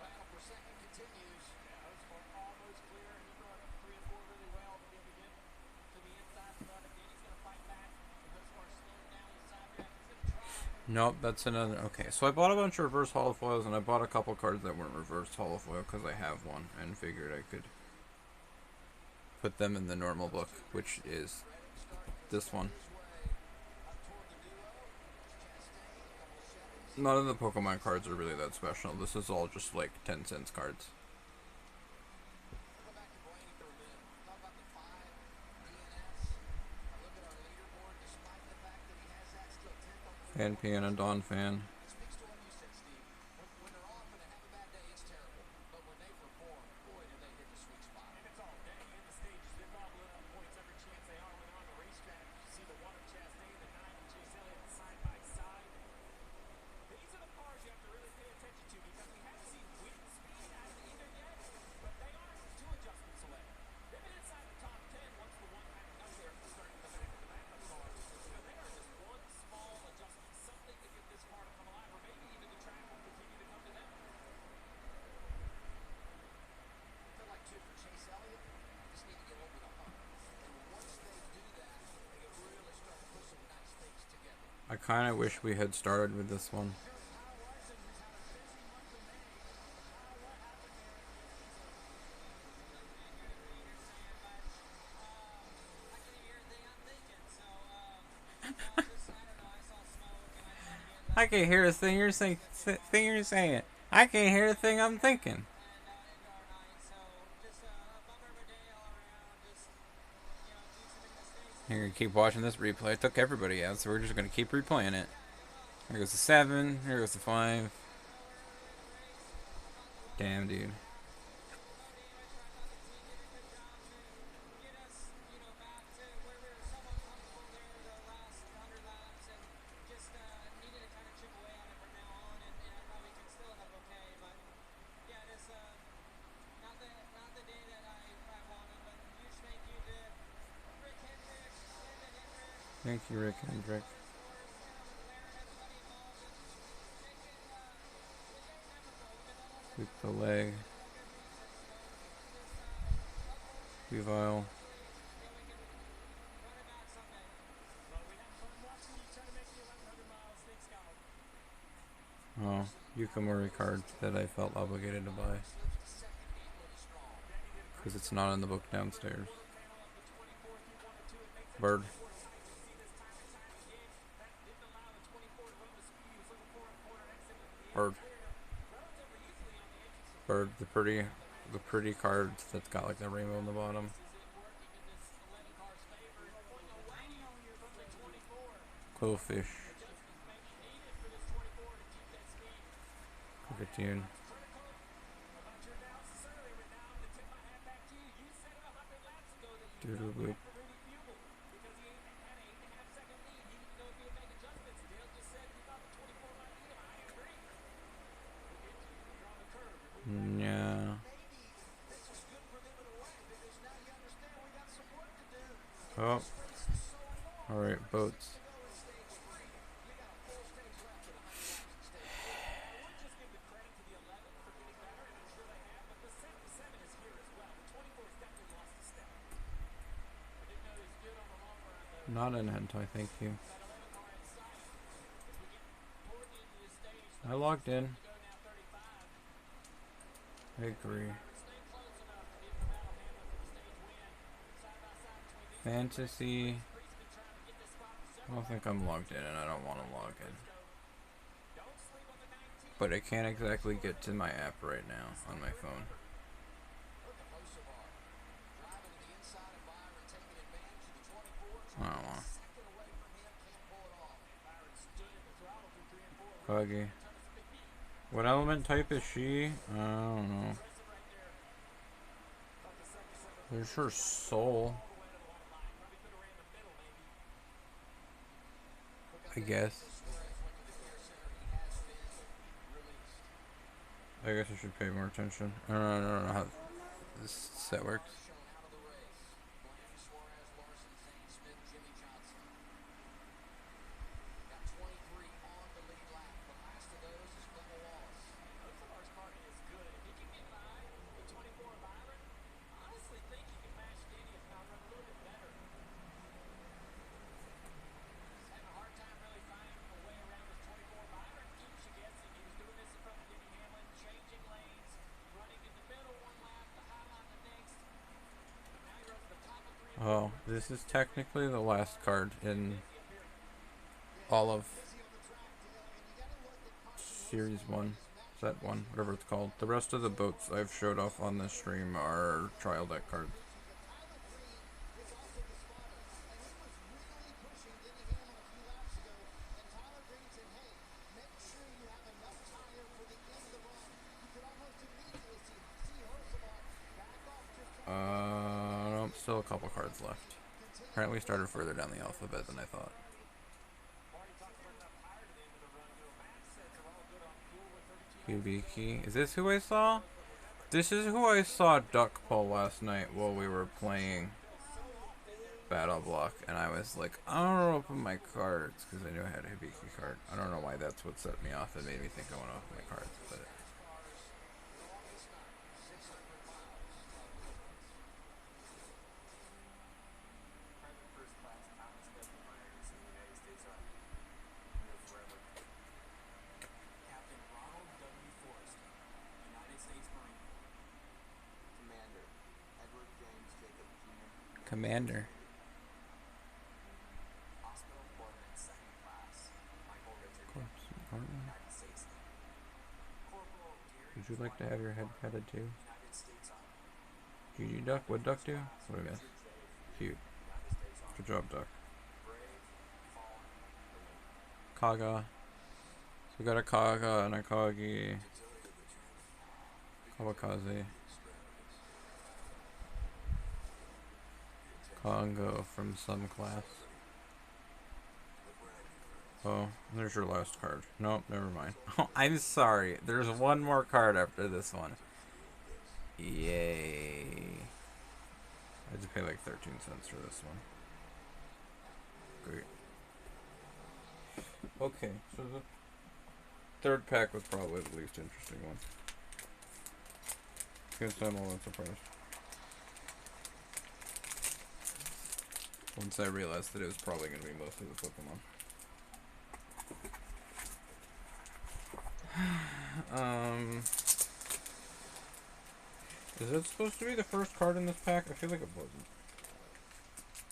Battle for second continues. Yeah, Hocevar almost clear. He brought up 3 and 4 really well, but he'll begin to the inside front. If Danny's going to fight back, and Hocevar slowing down his side react, he's going to try. Nope, that's another... Okay, so I bought a bunch of reverse holofoils, and I bought a couple cards that weren't reversed holofoil because I have one, and figured I could put them in the normal book, which is this one. None of the Pokemon cards are really that special. This is all just like 10 cents cards. We'll go back to Blaney for a minute. Talk about the 5 DNS. Look at our leaderboard. Despite the fact that he has that, still 10th on Fan Piano Dawn fan. It speaks to what you said, Steve. When they're off and they have a bad day, it's terrible. But when they perform, boy, do they hit the sweet spot. And it's all day in the stages. They're gobbling up points every chance they are. When they're on the racetrack, you see the 1 of Chastain, the 9 of Chase Elliott side by side. These are the cars you have to really pay attention to because we haven't seen wind speed out of either yet, but they are 2 adjustments away. They've been inside the top 10 once the one kind of got there from starting the back of the backup cars. They are just one small adjustment, something to get this car to come alive, or maybe even the track will continue to come to them. I feel like, too, for Chase Elliott, just need to get over the hump. And once they do that, they can really start to put some nice things together. I kind of wish we had started with this one. I can't hear a thing you're saying. I can't hear a thing I'm thinking. You're gonna keep watching this replay. It took everybody out, so we're just gonna keep replaying it. Here goes the 7. Here goes the 5. Damn, dude. Thank you, Rick Hendrick. Sweep the leg. Revile. Oh, Yukamori card that I felt obligated to buy. Because it's not in the book downstairs. Bird. Bird. Bird, the pretty cards that's got like the rainbow on the bottom. Clofish. Cockatune. Doodle boop. Yeah. Oh. Alright, boats. Not in hentai, thank you. I logged in. I agree. Fantasy. I don't think I'm logged in and I don't want to log in. But I can't exactly get to my app right now on my phone. I don't want. Buggy. What element type is she? I don't know. There's her soul. I guess. I guess I should pay more attention. I don't know how this set works. Oh, this is technically the last card in all of Series 1, Set 1, whatever it's called. The rest of the boats I've showed off on this stream are trial deck cards. Nope, still a couple cards left. Apparently started further down the alphabet than I thought. Hibiki. Is this who I saw? This is who I saw duck pull last night while we were playing Battle Block, and I was like, I don't open my cards because I knew I had a Hibiki card. I don't know why that's what set me off. It made me think I want to open my cards, but. Commander. Would you like to have your head petted too? GG Duck? What Duck do? What do I miss? Cute. Good job, Duck. Kaga. So we got a Kaga and a Kagi. Kawakaze. Congo from some class. Oh, there's your last card. Nope, never mind. Oh, I'm sorry. There's one more card after this one. Yay. I had to pay like 13 cents for this one. Great. Okay, so the third pack was probably the least interesting one. Guess I'm all surprised. Once I realized that it was probably going to be mostly the Pokemon. Is it supposed to be the first card in this pack? I feel like it wasn't.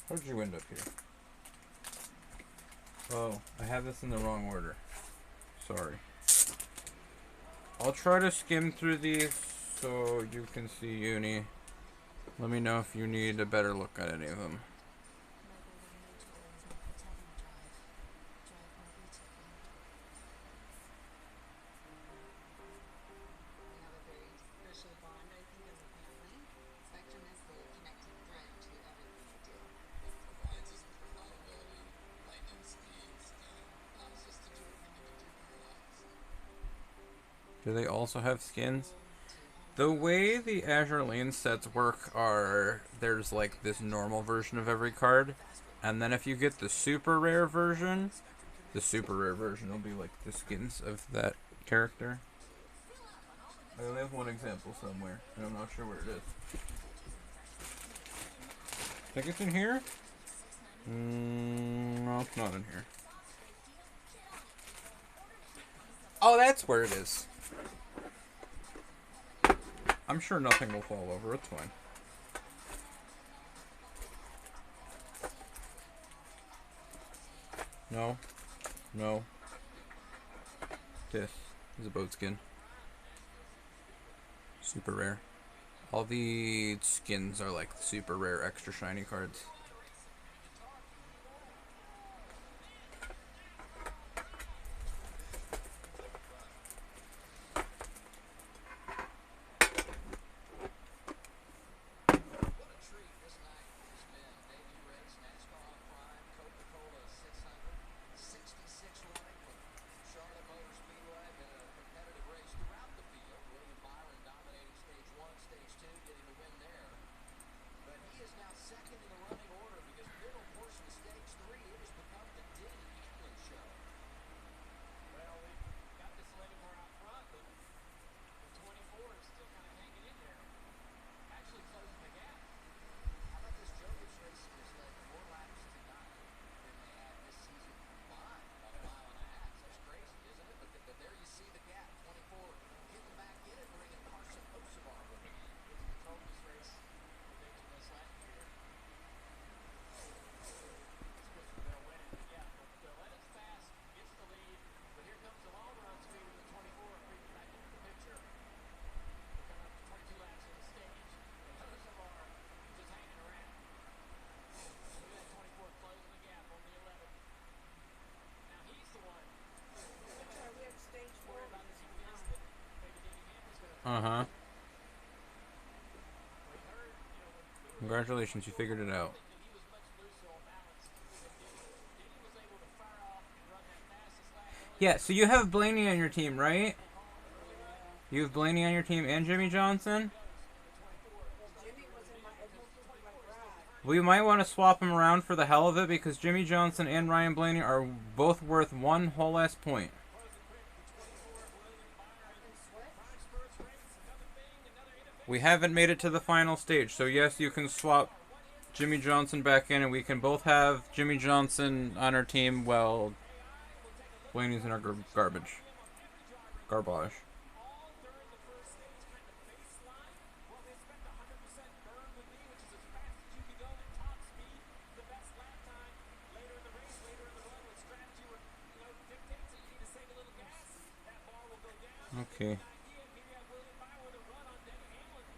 How did you end up here? Oh, I have this in the wrong order. Sorry. I'll try to skim through these so you can see Uni. Let me know if you need a better look at any of them. Do they also have skins? The way the Azure Lane sets work are, there's like this normal version of every card, and then if you get the super rare version will be like the skins of that character. I only have one example somewhere, and I'm not sure where it is. Think it's in here? No, it's not in here. Oh, that's where it is. I'm sure nothing will fall over, it's fine. No. No. This is a boat skin. Super rare. All the skins are like super rare, extra shiny cards. Congratulations, you figured it out. that he was much looser on balance than Denny was. Denny was able to fire off and run that fastest lap earlier. Yeah, so you have Blaney on your team, right? Yeah. You have Blaney on your team and Jimmy Johnson? Well, Jimmy was in my most of my garage. We might want to swap them around for the hell of it because Jimmy Johnson and Ryan Blaney are both worth one whole ass point. I can switch. We haven't made it to the final stage, so yes, you can swap Jimmy Johnson back in, and we can both have Jimmy Johnson on our team while Blaney's in our garbage. Garbage. All during the first stage, kind of baseline. Well, they expect 100% burn would be, which is as fast as you can go at top speed. The best lap time later in the race, later in the run, with strategy, dictates that you need to save a little gas. That bar will go down. Okay. Idea. Here you have William Byron with a run on Denny Hamlin.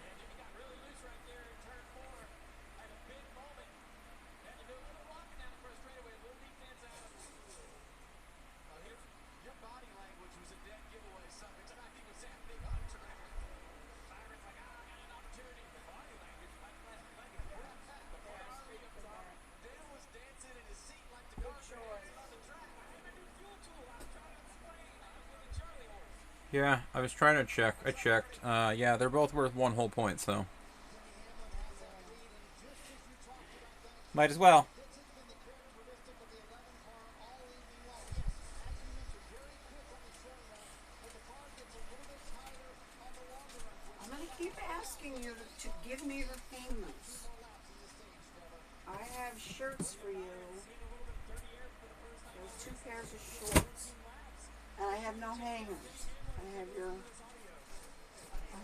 And Jimmy got really loose right there in turn 4. Had a big moment. Had to do a little rocking down the first straightaway, a little defense out of him. Your body language was a dead giveaway. Something exciting was happening on track. Byron's like, I got an opportunity. The body language, my language works. The body speak up is on. Dan was dancing in his seat like the Good car choice. on the track. I have a new fuel tool. I was trying to explain. I was with the Charlie horse. Yeah, I was trying to check. I checked. Yeah, they're both worth one whole point, so. Might as well. I'm going to keep asking you to give me repayments. I have shirts for you. There's 2 pairs of shorts. And I have no hangers. I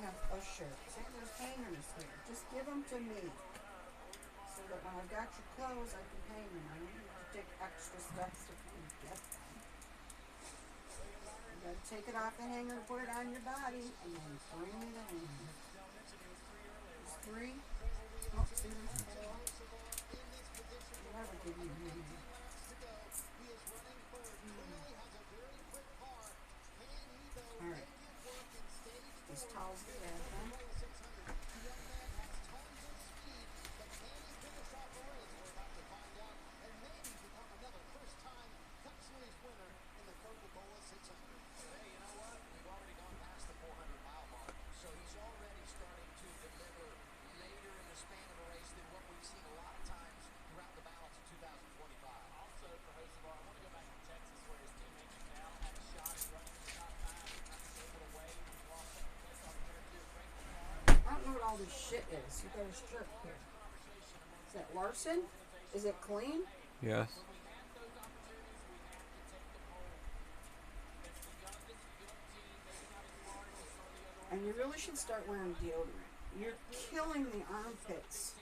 have a shirt. See, there's hangers here. Just give them to me. So that when I've got your clothes, I can hang them. I don't need to take extra steps to come get them. You gotta take it off the hanger and put it on your body, and then bring me the hanger. There's 3. Oh, see, there's 4. We'll never give you a hanger. Alright. These towels are bad, huh? Hey, you know what? We've already gone past the 400-mile mark, so he's already starting to deliver later in the span of a race than what we've seen a lot of times throughout the balance of 2025. Also, for Hosevar, I want to go back to Texas where his teammate McDowell had a shot at running in the top 5 and kind of gave it away when he lost second place off turn 2 at Franklin Park. I don't know what all this shit is. You got a strip here. Is that Larson? Is it clean? Yes. When we have those opportunities, we have to take the pole. It's the youngest, young team, maybe not as smart as some of the other And you really should start wearing deodorant. You're killing the armpits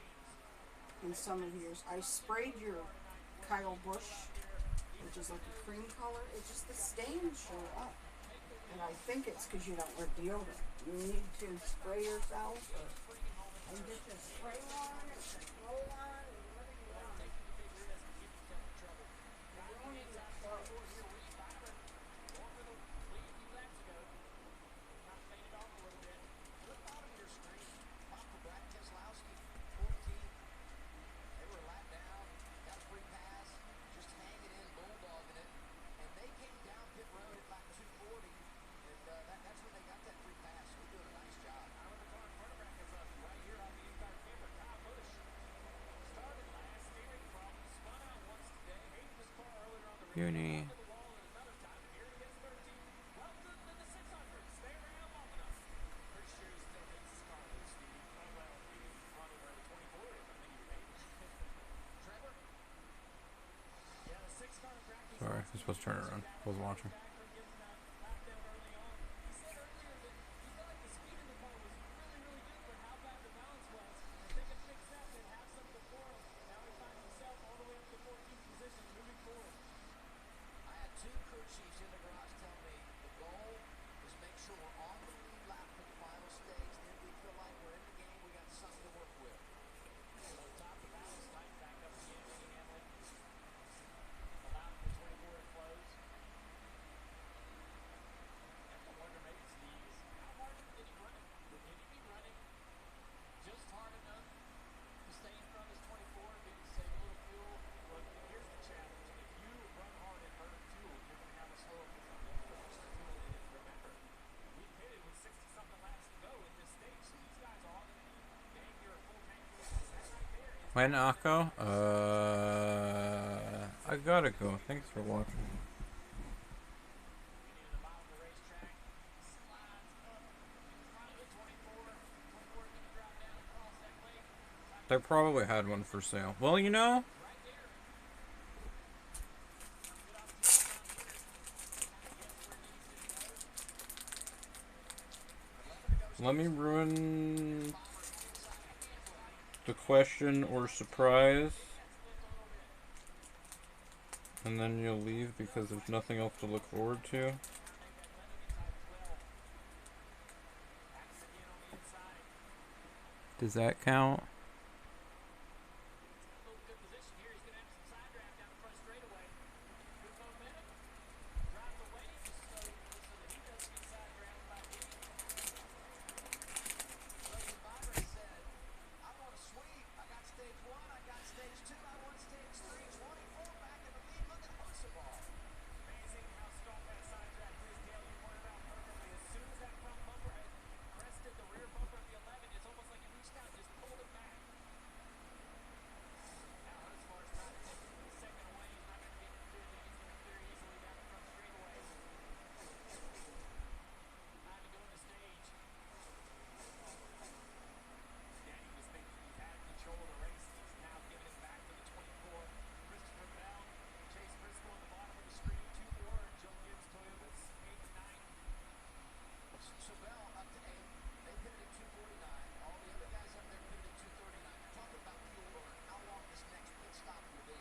in some of yours. I sprayed your Kyle Busch, which is like a cream color. It's just the stains show up. And I think it's because you don't wear deodorant. You need to spray yourself and get your spray on and roll on and whatever you want. You're ruining your clothes. Papa Brad Keselowski, 14th. They were a lap down, got a free pass, just hanging in, bulldogging it. And they came down pit road at lap 240, and that's when they got that free pass. So they're doing a nice job. Out of the car in front of brackets right here on the in-car camera, Kyle Busch started last, steering problem, spun out once today, hated his car earlier on the race, Uni. into the wall at another time, and here he is 13th. Welcome to the 600. Stay around long enough. Pretty sure he still hates his car, though, Steve. Oh, well, he's running where the 24 is. I think he hates it. Trevor? Yeah, the 6-car in practice. Sorry, I'm supposed to turn it around. I was watching. Back from getting that lap down early on. He said earlier that he felt like the speed in the car was really, really good, but how bad the balance was. If they could fix that, they'd have something before him. Now he finds himself all the way up to 14th position, moving forward. I had 2 crew chiefs in the garage tell me the goal is make sure we're on the lead lap for the final stage. Then we feel like we're in the game. We got something to work with. So top of the balance, light back up again, Denny Hamlin. Allowed the 24 to close. When Akko? I gotta go. Thanks for watching. Getting to the bottom of the racetrack, slides up in front of the 24. 24 is going to drop down across that lake. They probably had one for sale. Well, you know, Right there. Good opportunity down here to kind of guess where Denny City goes. 11 to go. let me Stage ruin bombers inside of Hamlin. the question or surprise, Maybe that slipped a little bit. and then you'll leave because there's nothing else to look forward to. Trying to make that 11 inside as well. Active again on the inside. Does that count? Got a little good position here. He's going to have some side draft down the front straightaway. Good momentum. Drives away just so that he doesn't get side drafted by Denny. Well, the bomber said, I want a sweep. I got stage one. I got stage two. I want stage three. 24 back in the lead. Look at Hocevar. Amazing how strong that side draft is, Dale. You pointed out perfectly. As soon as that front bumper had crested the rear bumper of the 11, it's almost like he reached out and just pulled it back. Now Hocevar's trying to take second away. He's not going to be able to do it. Then he's going to clear easily down the front straightaway. Time to go into stage. Danny was thinking he had control of the race. He's now giving it back to the 24. Christopher Bell, Chase Briscoe on the bottom of the screen, 2-4. Joe Gibbs Toyotas, 8 and 9. So Bell up to 8. They pitted at 249. All the other guys up there pitted at 239. You're talking about fuel burn. How long this next pit stop will be.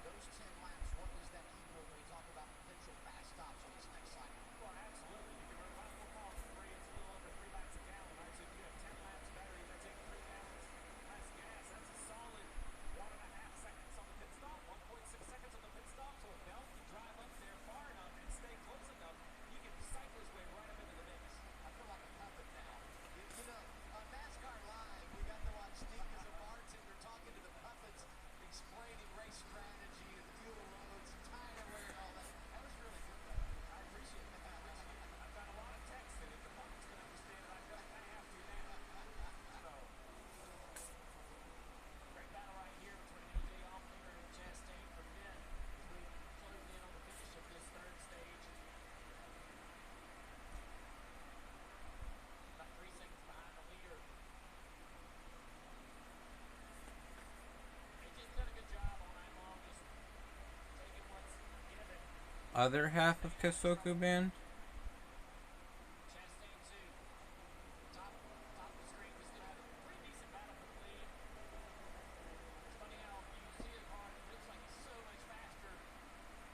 Those 10 laps, what does that equal when we talk about potential fast stops on this next cycle? Well, absolutely. You can run about 4 miles for free. It's a little under 3 laps a gallon, right? So if you have 10 laps battery, that's taking 3 gallons less gas. That's a solid 1.5 seconds on the pit stop, 1.6 seconds on the pit stop. So if Bell can drive up there far enough and stay close enough, he can cycle his way right up into the mix. I feel like a puppet now. You know, on NASCAR Live, we got to watch Steve as a bartender talking to the puppets, explaining race strategy and fuel loads and tire wear and all that. That was really good, though. I appreciate that. I've got a lot of text, and if the puppets can understand it, I feel like I have to now. So, great battle right here between AJ Allmendinger and Chastain for fifth as we close in on the finish of this third stage. About 3 seconds behind the leader. AJ's done a good job all night long, just taking what's given. Other half of Kesoku Band? Chastain too. Top of the screen, we still have a pretty decent battle for the lead. It's funny how you see a car that looks like it's so much faster,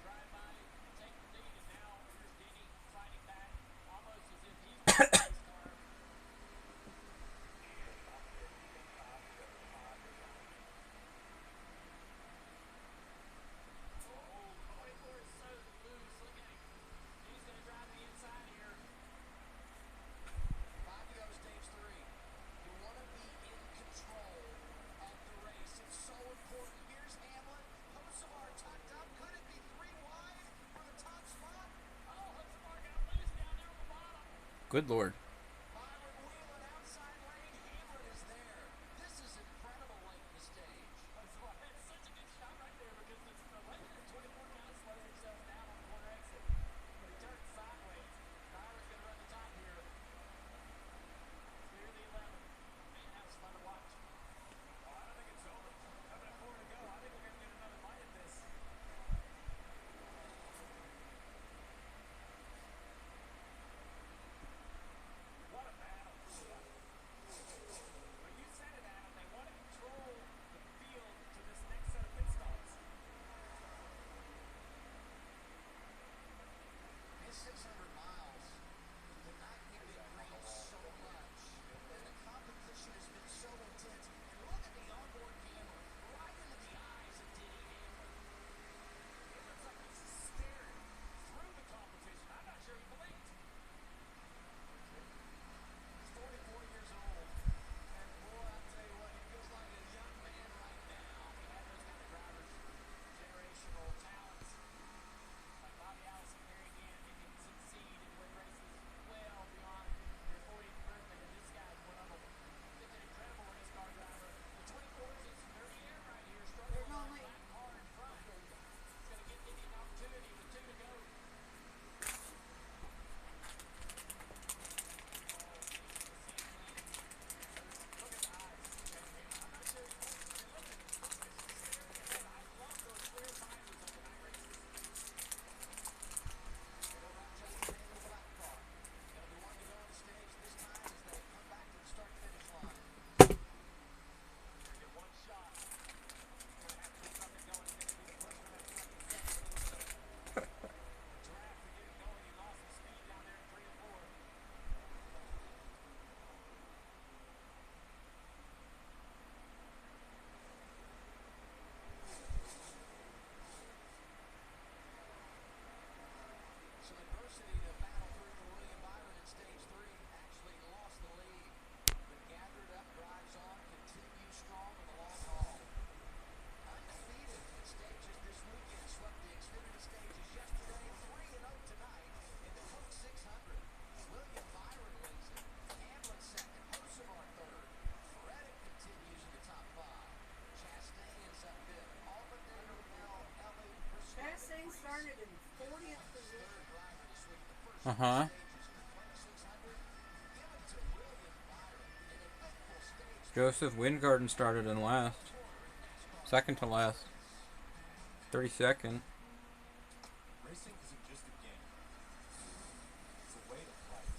drive by, take the lead, and now here's Denny fighting back, almost as if he's the race car. Oh, 24 is so loose. Look at him. He's going to drive the inside here. 5 to go, stage 3. You want to be in control of the race. It's so important. Here's Hamlin. Hocevar tucked up. Could it be 3 wide for the top spot? Oh, Hocevar got loose down there on the bottom. Good lord. Byron wheeling outside lane. Hamlin is there. This is incredible late in the stage. Hocevar had such a good shot right there because the 11 and 24 kind of slowed themselves down on the corner exit. But he turned sideways. Byron's going to run the top here. Clear the 11. Man, that was fun to watch. Oh, I don't think it's over. Coming up 4 to go. I think we're going to get another bite at this. Uh-huh. Joseph Wyngarden started in last. Second to last. 32nd. Racing isn't just a game. It's a way of life.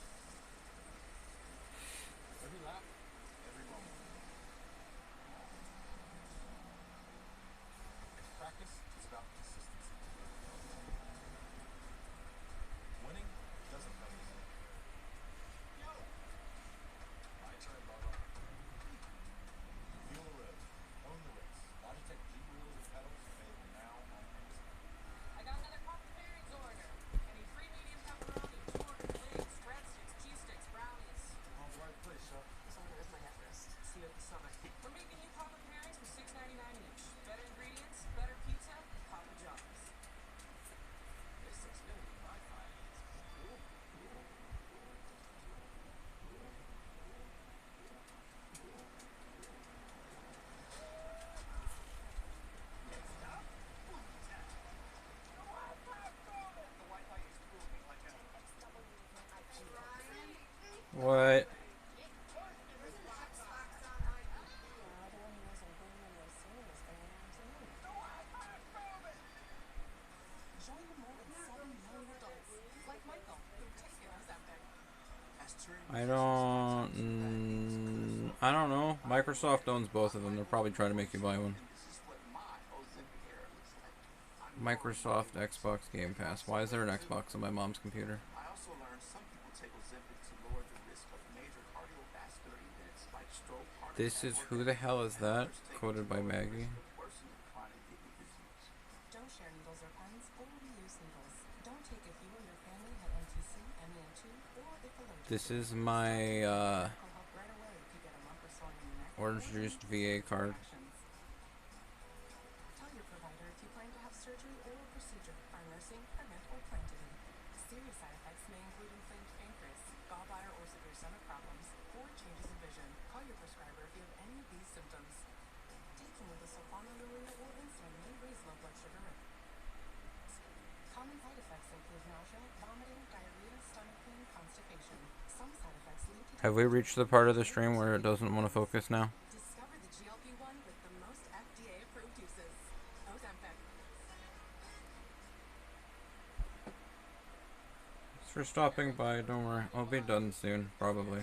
Every lap, every moment. Practice is about consistency. Winning doesn't come easy. Yo! My turn, Bubba. Feel the road. Own the race. Logitech G wheels and pedals available now on Amazon. I got another pop the bearings order. Any free medium pepperoni, quarter, wings, breadsticks, cheese sticks, brownies. On the right place, huh? So there's my address. See you at the summit. We're making you papa pairings for $6.99 each. Better ingredients, better pizza, Papa John's. This is gonna be my finance. What? Join the more than 7 million adults, like Michael, who take it Ozempic. I don't know. Microsoft owns both of them. They're probably trying to make you buy one. Microsoft Xbox Game Pass. Why is there an Xbox on my mom's computer? I also learned some people take Ozempic to lower the risk of major cardiovascular events like stroke, heart This is who the hell is that? Quoted by Maggie. Don't share needles or pens, or reuse needles. Don't take if you or your family had NTC, MEN2, or if allergic. This is my Will help right away if you get a lump or sore in your neck. orange juiced VA card. Tell your provider if you plan to have surgery or a procedure, are nursing, pregnant, or plan to be. Serious side effects may include inflamed pancreas, gallbladder or severe stomach problems, or changes in vision. Call your prescriber if you have any of these symptoms. Taking with a sulfonylurea or insulin may raise low blood sugar risk. Common side effects include nausea, vomiting, diarrhea, stomach pain, constipation. Some side effects lead to... Have we reached the part of the stream where it doesn't want to focus now? Discover the GLP-1 with the most FDA-approved uses. Ozempic. Thanks for stopping by. Don't worry. I'll be done soon, probably.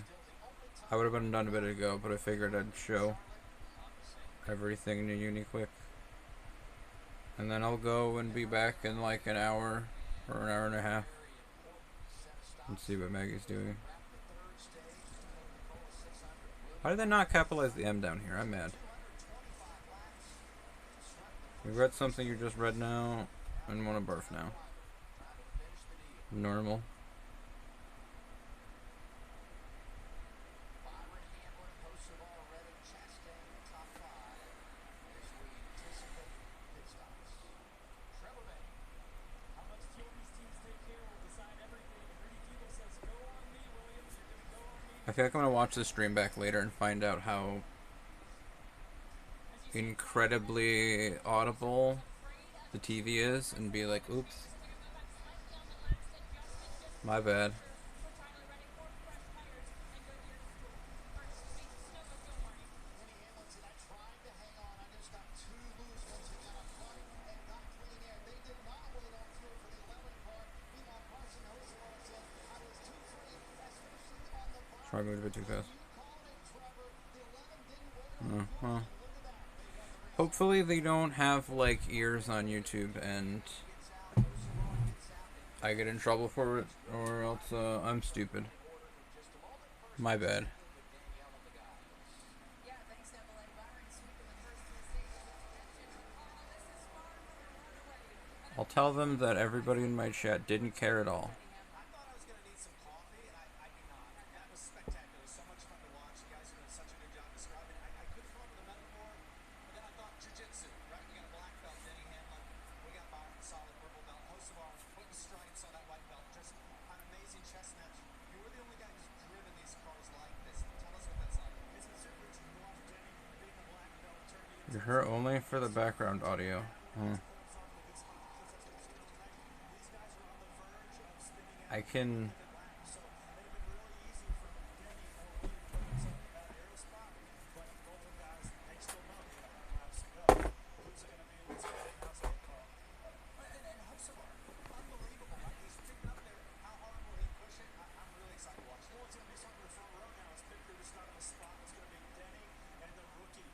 I would have been done a bit ago, but I figured I'd show everything in uni quick. And then I'll go and be back in like an hour or an hour and a half and see what Maggie's doing. Why did they not capitalize the M down here? I'm mad. You read something you just read now and want to barf now. Normal. I feel like I'm gonna watch the stream back later and find out how incredibly audible the TV is and be like, oops, my bad. Try moving a bit too fast. Well. Hopefully they don't have like ears on YouTube and I get in trouble for it, or else I'm stupid. My bad. I'll tell them that everybody in my chat didn't care at all. You're here only for the background audio. I can. So it'd have been really easy for Denny or Lee to put themselves in a bad aero spot, but both of them guys, they still know they have 100 laps to go. Who's it going to be? Let's get it. How's it, Coll? And Hocevar, unbelievable, right? He's picking up there. How hard will he push it? I'm really excited to watch that. Well, it's going to be something in the front row now. It's Victor to start in the spot. It's going to be Denny and the rookie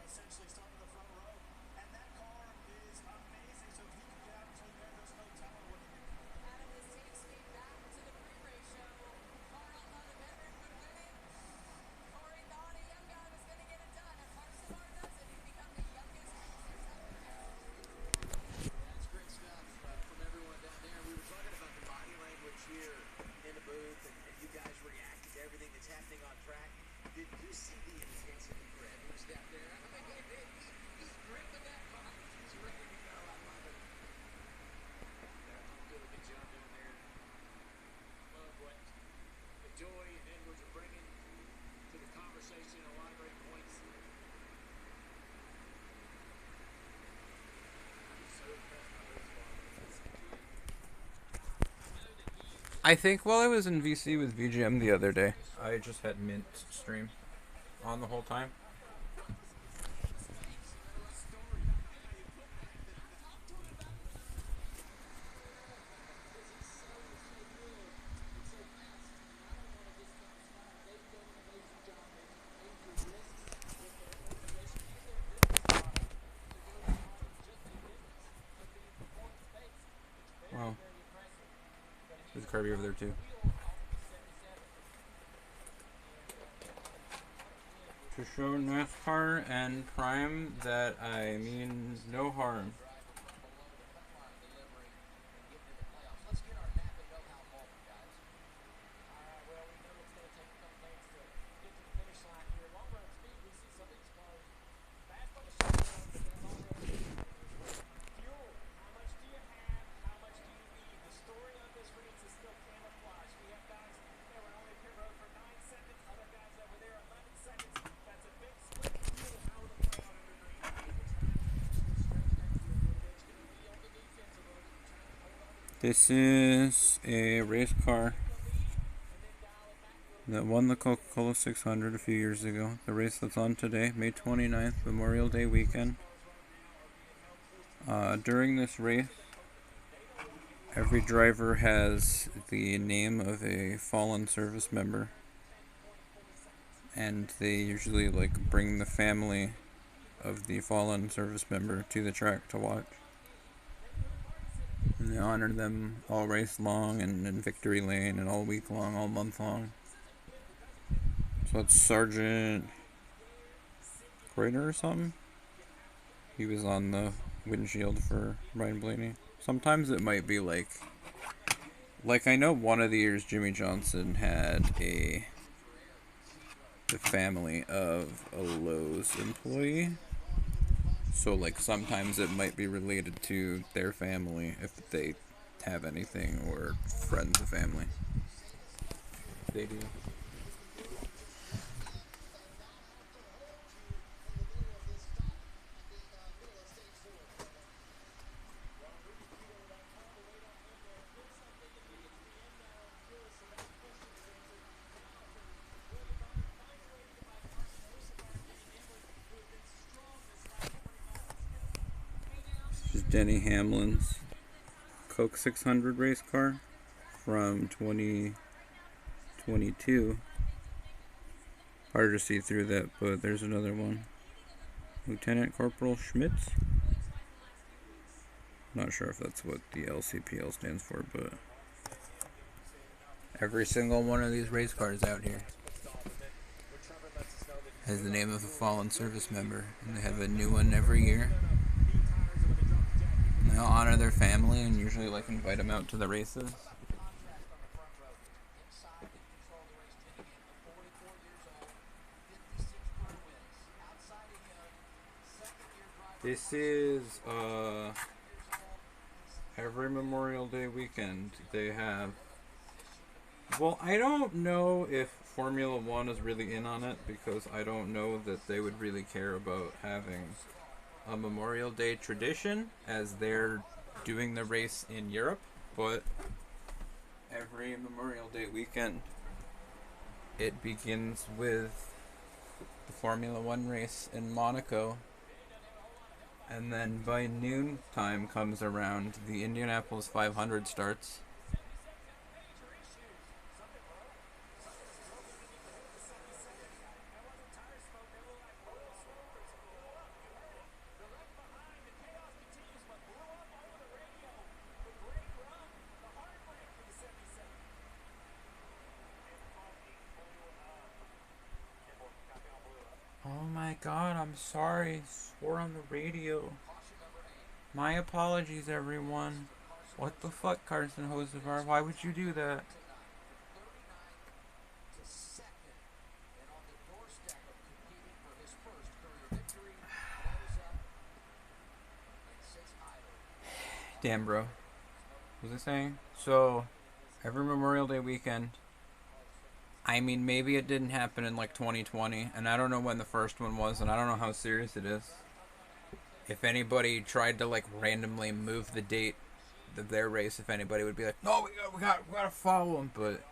essentially starting in the front row. And that car is amazing. So if he can get out between there, there's no telling what he can do. Adam, this takes me back to the pre-race show. Carl thought if Everett would win it. Corey thought a young guy was going to get it done. If Harsavar does it, he'd become the youngest 600 That's great stuff from everyone down there. We were talking about the body language here in the booth, and you guys reacting to everything that's happening on track. Did you see the intensity for Edwards down there? I mean, he's gripping that bike. He's ready to go. I love it. Doing a good job down there. Love what Joy and Edwards are bringing to the conversation. A lot of great points. I'm so impressed by those guys. I think while I was in VC with VGM the other day, I just had Mint stream on the whole time. Wow. There's Kirby over there too. To show NASCAR and Prime that I mean no harm. Let's get our nap and know-how moment, guys. All right, well, we know it's going to take a couple lanes to get to the finish line here. Long run speed, we see some of these cars fast by the shutdown, but then long run speed. Fuel, how much do you have? How much do you need? The story of this race is still camouflage. We have guys that were only pit road for 9 seconds, other guys that were there 11 seconds. That's a big split. Fuel, how will it play out underneath? It's going to be on the defense a little bit, trying to hold on to the This is a race car that won the Coca-Cola 600 a few years ago. The race that's on today, May 29th, Memorial Day weekend. During this race, every driver has the name of a fallen service member, and they usually bring the family of the fallen service member to the track to watch. And they honor them all race long and in victory lane and all week long, all month long. So that's Sergeant Grader or something. He was on the windshield for Ryan Blaney. Sometimes it might be like I know one of the years Jimmy Johnson had the family of a Lowe's employee. So sometimes it might be related to their family if they have anything, or friends of family. They do. This is Denny Hamlin's Coke 600 race car from 2022. Hard to see through that, but there's another one. Lieutenant Corporal Schmitz. Not sure if that's what the LCPL stands for, but every single one of these race cars out here has the name of a fallen service member, and they have a new one every year. And they'll honor their family and usually invite them out to the races. This is every Memorial Day weekend they have. Well, I don't know if Formula One is really in on it, because I don't know that they would really care about having a Memorial Day tradition as they're doing the race in Europe, but every Memorial Day weekend, it begins with the Formula One race in Monaco. And then by noon time comes around, the Indianapolis 500 starts. Oh my god, I'm sorry. Swore on the radio. My apologies, everyone. What the fuck, Carson Hocevar? Why would you do that? Damn, bro. What was I saying? So, every Memorial Day weekend, I mean, maybe it didn't happen in like 2020, and I don't know when the first one was, and I don't know how serious it is. If anybody tried to like randomly move the date of their race, if anybody would be like, "No, we gotta follow them," but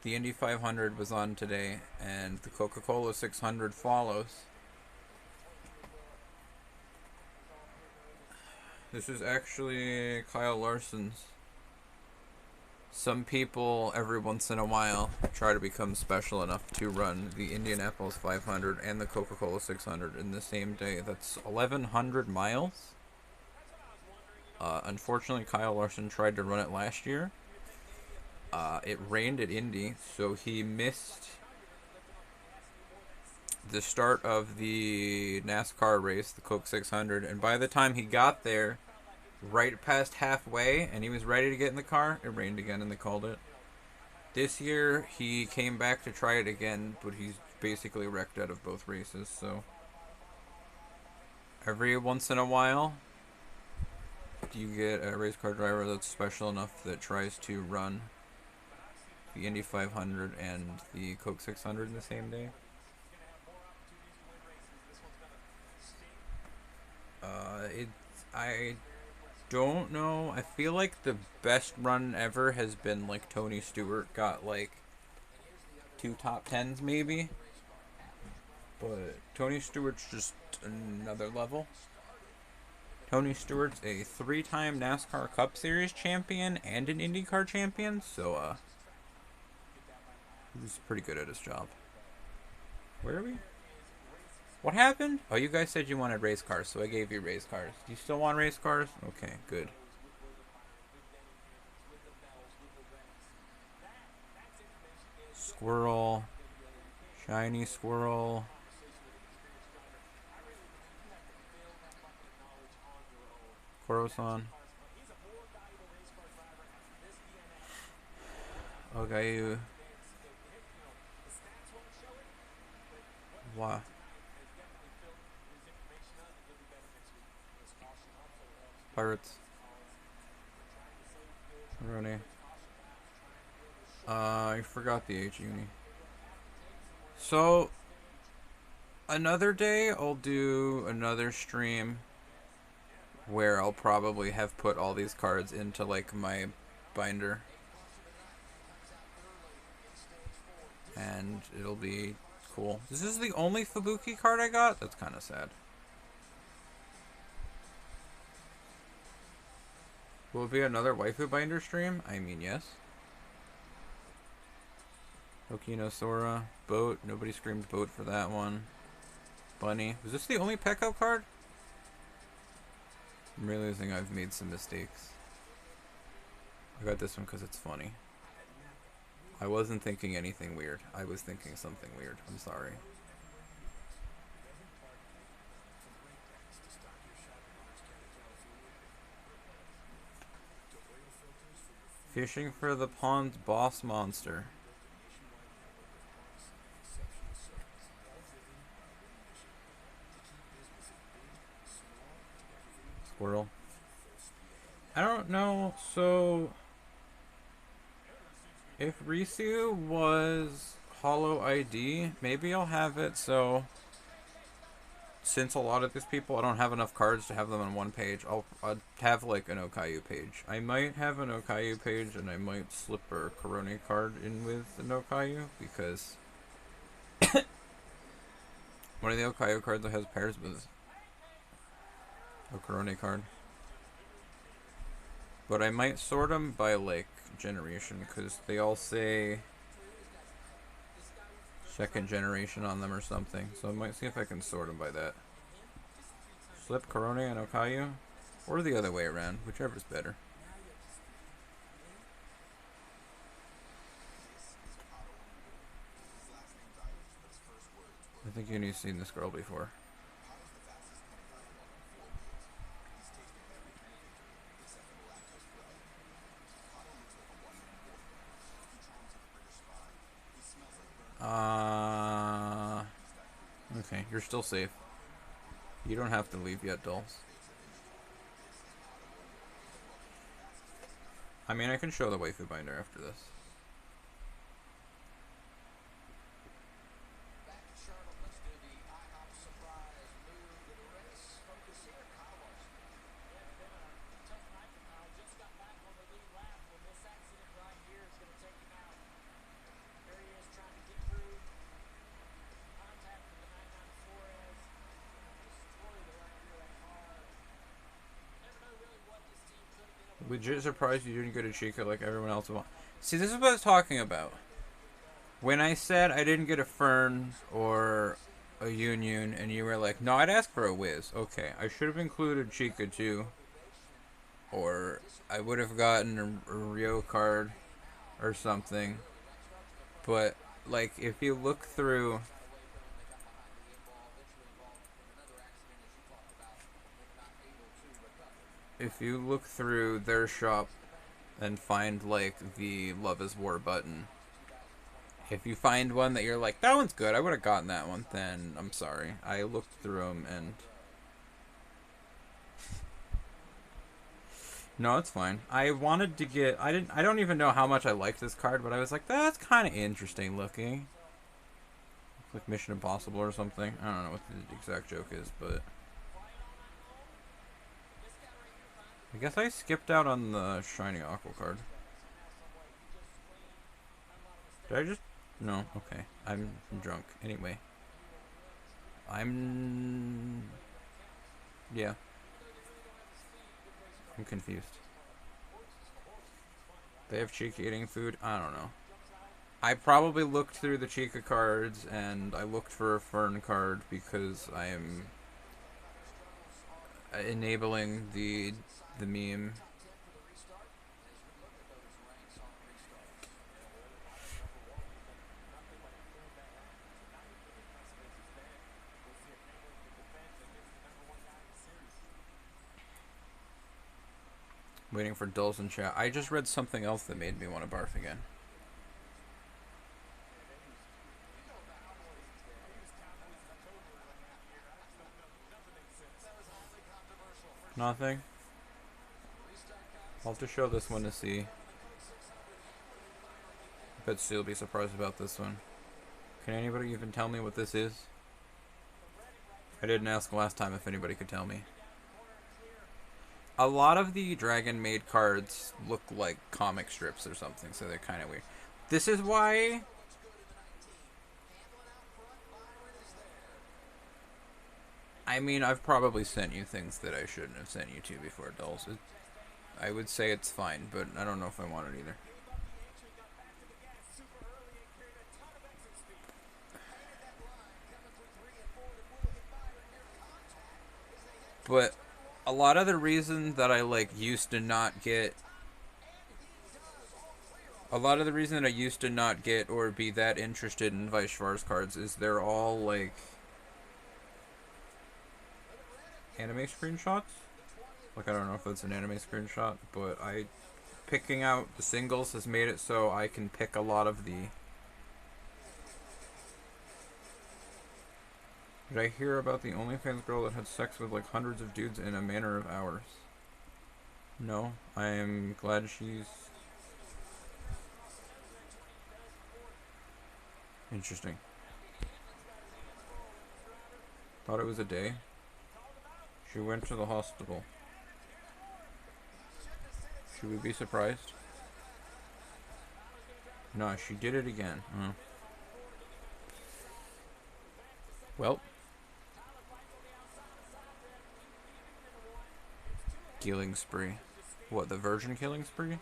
the Indy 500 was on today, and the Coca-Cola 600 follows. This is actually Kyle Larson's. Some people, every once in a while, try to become special enough to run the Indianapolis 500 and the Coca-Cola 600 in the same day. That's 1,100 miles. Unfortunately, Kyle Larson tried to run it last year. It rained at Indy, so he missed the start of the NASCAR race, the Coke 600, and by the time he got there, right past halfway, and he was ready to get in the car, it rained again and they called it. This year, he came back to try it again, but he's basically wrecked out of both races, so every once in a while, you get a race car driver that's special enough that tries to run the Indy 500 and the Coke 600 in the same day. I don't know. I feel like the best run ever has been like Tony Stewart got like 2 top 10s maybe. But Tony Stewart's just another level. Tony Stewart's a 3-time NASCAR Cup Series champion and an IndyCar champion, so he's pretty good at his job. Where are we? What happened? Oh, you guys said you wanted race cars, so I gave you race cars. Do you still want race cars? Okay, good. Squirrel. Shiny squirrel. Coruscant. Okay. Wow. Pirates. Rooney. I forgot the H uni. So, another day I'll do another stream where I'll probably have put all these cards into like my binder. And it'll be cool. This is the only Fubuki card I got? That's kind of sad. Will it be another waifu binder stream? I mean, yes. Okino Sora. Boat. Nobody screamed boat for that one. Bunny. Was this the only Pekko card? I'm realizing I've made some mistakes. I got this one because it's funny. I wasn't thinking anything weird. I was thinking something weird. I'm sorry. Fishing for the pond's boss monster. Squirrel. I don't know, so if Risu was Hollow ID, maybe I'll have it so since a lot of these people, I don't have enough cards to have them on one page, I'll have like an Okayu page. I might have an Okayu page, and I might slip a Korone card in with an Okayu, because one of the Okayu cards that has pairs with a Korone card. But I might sort them by like generation, because they all say second generation on them or something. So I might see if I can sort them by that. Slip Korone and Okayu, or the other way around, whichever's better. I think you've seen this girl before. Okay, you're still safe. You don't have to leave yet, dolls. I mean, I can show the waifu binder after this. Back to Charlotte, let's do the IHOP surprise move to the race. Focus here, Kyle Larson. Yeah, it's been a tough night for Kyle. Just got back on the lead lap when this accident right here is going to take him out. There he is trying to get through. Contact with the 99 Flores. Destroy the right rear of that car. Never know really what this team could have been able to Legit surprised you didn't get a Chica like everyone else won. See, this is what I was talking about. When I said I didn't get a Fern or a Union, and you were like, no, I'd ask for a Wiz. Okay, I should have included Chica too. Or I would have gotten a Rio card or something. But, like, if you look through... If you look through their shop and find, like, the Love is War button, if you find one that you're like, that one's good, I would have gotten that one, then I'm sorry. I looked through them and... No, it's fine. I wanted to get... I don't even know how much I liked this card, but I was like, that's kind of interesting looking. It's like Mission Impossible or something. I don't know what the exact joke is, but... I guess I skipped out on the Shiny Aqua card. Did I just... No, okay. I'm drunk. Anyway. Yeah. I'm confused. They have Chica eating food? I don't know. I probably looked through the Chica cards, and I looked for a Fern card because I am enabling the meme. Waiting for Dulls in chat. I just read something else that made me want to barf again. Nothing? I'll have to show this one to see. I bet Sue will be surprised about this one. Can anybody even tell me what this is? I didn't ask last time if anybody could tell me. A lot of the Dragon Maid cards look like comic strips or something, so they're kind of weird. This is why... I mean, I've probably sent you things that I shouldn't have sent you to before, Dolls. I would say it's fine, but I don't know if I want it either. But a lot of the reason that I used to not get or be that interested in Vaishvar's cards is they're all like anime screenshots. Like, I don't know if it's an anime screenshot, but picking out the singles has made it so I can pick a lot of the... Did I hear about the OnlyFans girl that had sex with like hundreds of dudes in a matter of hours? No, I am glad she's... Interesting. Thought it was a day. She went to the hospital. Should we be surprised? No, she did it again. Well. Killing spree. What, the virgin killing spree?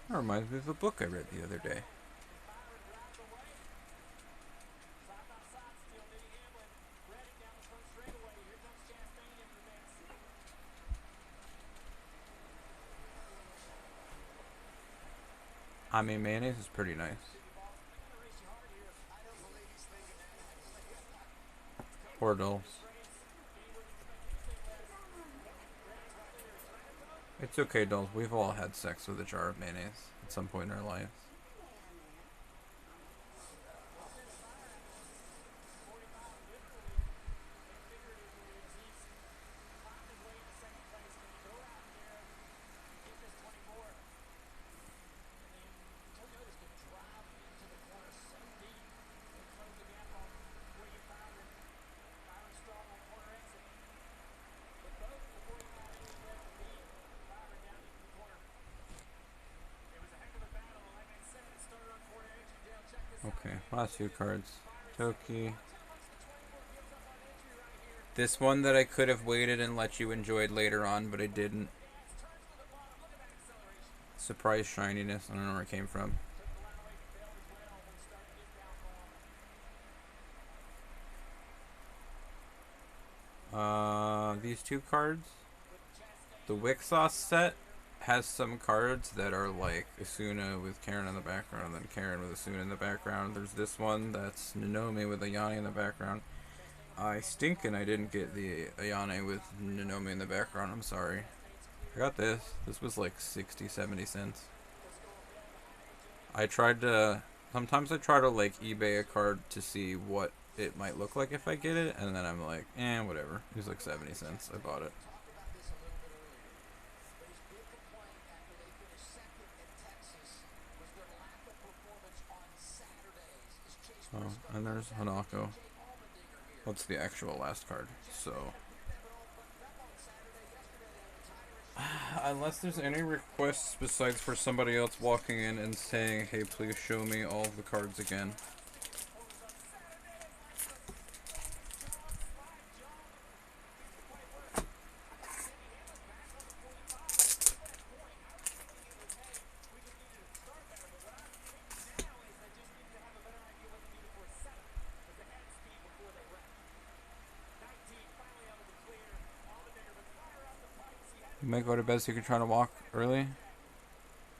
That reminds me of a book I read the other day. I mean, mayonnaise is pretty nice. Poor dolls. It's okay, dolls. We've all had sex with a jar of mayonnaise at some point in our lives. Okay, last few cards. Toki. This one that I could have waited and let you enjoy later on, but I didn't. Surprise shininess. I don't know where it came from. These two cards. The Wick Sauce set has some cards that are like Asuna with Karen in the background, and then Karen with Asuna in the background. There's this one that's Nanome with Ayane in the background. I stink and I didn't get the Ayane with Nanome in the background. I'm sorry. I got this. This was like 60, 70 cents. I tried to... Sometimes I try to like eBay a card to see what it might look like if I get it, and then I'm like, whatever. It was like 70 cents. I bought it. Oh, and there's Hanako. What's the actual last card? So, unless there's any requests besides for somebody else walking in and saying, hey, please show me all of the cards again. You might go to bed so you can try to walk early.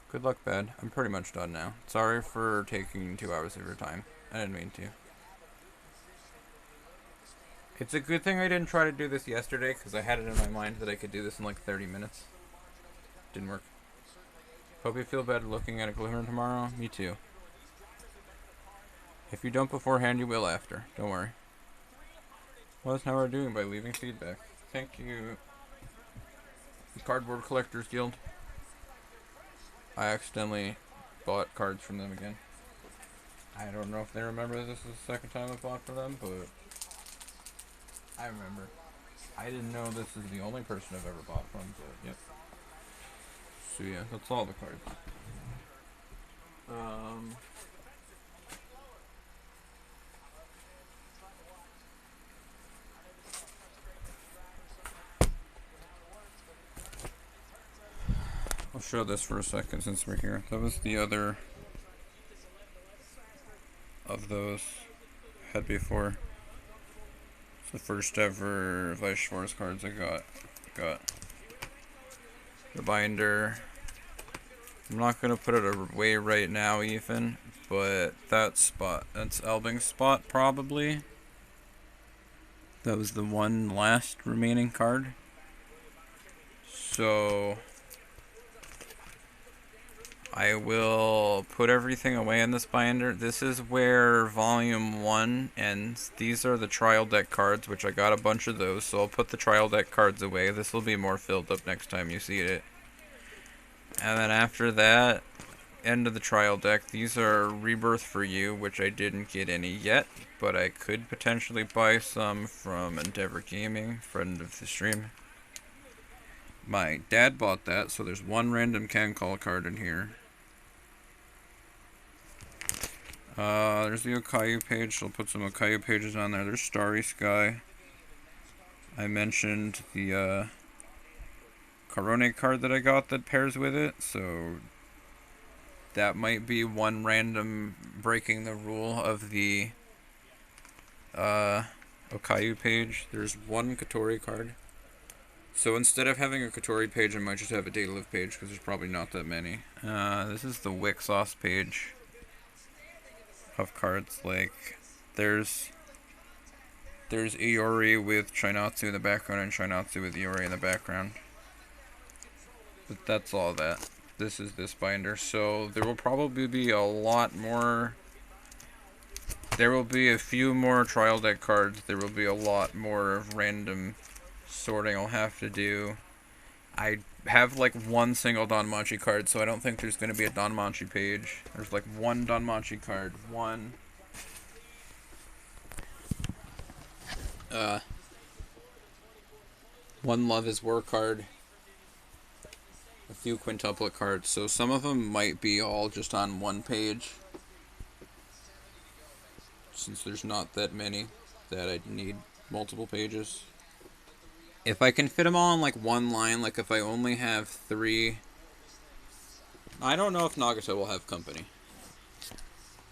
Good luck, bed. I'm pretty much done now. Sorry for taking 2 hours of your time. I didn't mean to. It's a good thing I didn't try to do this yesterday, because I had it in my mind that I could do this in like 30 minutes. Didn't work. Hope you feel better looking at a glimmer tomorrow. Me too. If you don't beforehand, you will after. Don't worry. Let us know how we're doing by leaving feedback. Thank you. Cardboard Collectors Guild. I accidentally bought cards from them again. I don't know if they remember this is the second time I bought for them, but I remember. I didn't know this is the only person I've ever bought from, but yep. So yeah, that's all the cards. I'll show this for a second since we're here. That was the other of those I had before. It's the first ever Vice Force cards I got. The binder. I'm not gonna put it away right now, Ethan, but that spot, that's Elbing's spot probably. That was the one last remaining card. So I will put everything away in this binder. This is where volume 1 ends. These are the trial deck cards, which I got a bunch of those, so I'll put the trial deck cards away. This will be more filled up next time you see it. And then after that, end of the trial deck, these are Rebirth for You, which I didn't get any yet, but I could potentially buy some from Endeavor Gaming, friend of the stream. My dad bought that, so there's one random Coll card in here. There's the Okayu page, so I'll put some Okayu pages on there. There's Starry Sky. I mentioned the Korone card that I got that pairs with it, so that might be one random breaking the rule of the Okayu page. There's one Kotori card. So instead of having a Kotori page, I might just have a Data Live page, because there's probably not that many. This is the Wixos page of cards. Like, there's Iori with Shinatsu in the background and Shinatsu with Iori in the background. But that's all that. This is this binder. So there will probably be a lot more. There will be a few more trial deck cards. There will be a lot more random sorting I'll have to do. I have like one single Danmachi card, so I don't think there's going to be a Danmachi page. There's like one Danmachi card, one Love is War card, a few quintuplet cards, so some of them might be all just on one page, since there's not that many that I'd need multiple pages. If I can fit them all on like one line, like if I only have 3... I don't know if Nagata will have company.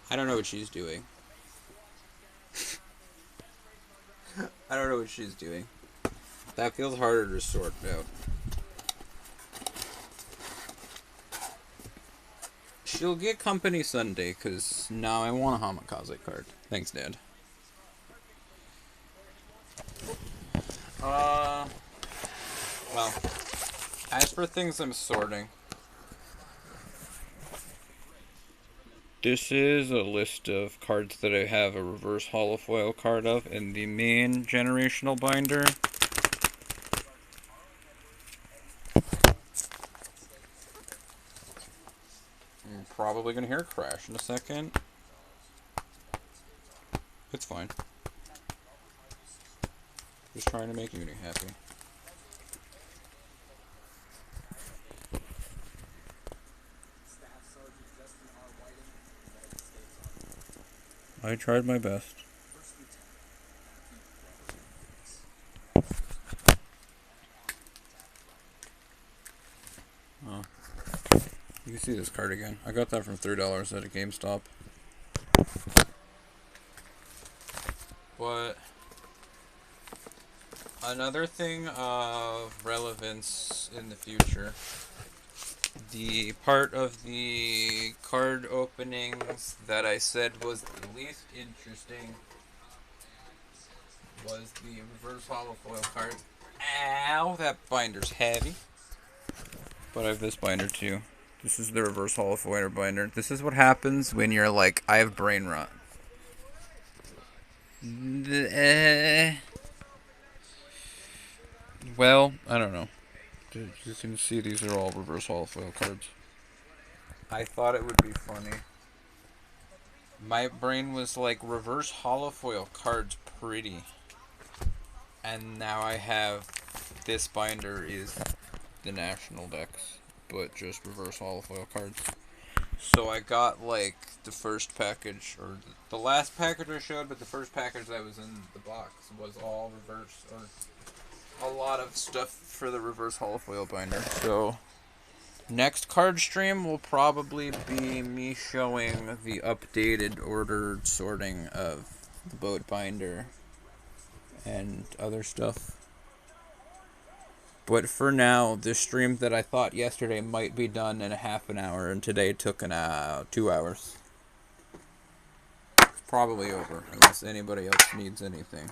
I don't know what she's doing. I don't know what she's doing. That feels harder to sort out. She'll get company Sunday, because now I want a Hamikaze card. Thanks, Dad. Well, as for things I'm sorting, this is a list of cards that I have a reverse holofoil card of in the main generational binder. I'm probably going to hear a crash in a second. It's fine. Just trying to make Uni happy. I tried my best. Oh. You can see this card again. I got that from $3 at a GameStop. But another thing of relevance in the future, the part of the card openings that I said was the least interesting was the reverse holofoil card. Ow, that binder's heavy. But I have this binder too. This is the reverse holofoil binder. This is what happens when you're like, I have brain rot. Well, I don't know. You can see these are all reverse holofoil cards. I thought it would be funny. My brain was like, reverse holofoil cards pretty. And now I have, this binder is the national decks, but just reverse holofoil cards. So I got like the first package, or the last package I showed, but the first package that was in the box was all reverse, or a lot of stuff for the reverse holofoil binder. So next card stream will probably be me showing the updated ordered sorting of the boat binder and other stuff. But for now, this stream that I thought yesterday might be done in a half an hour, and today took 2 hours. It's probably over, unless anybody else needs anything.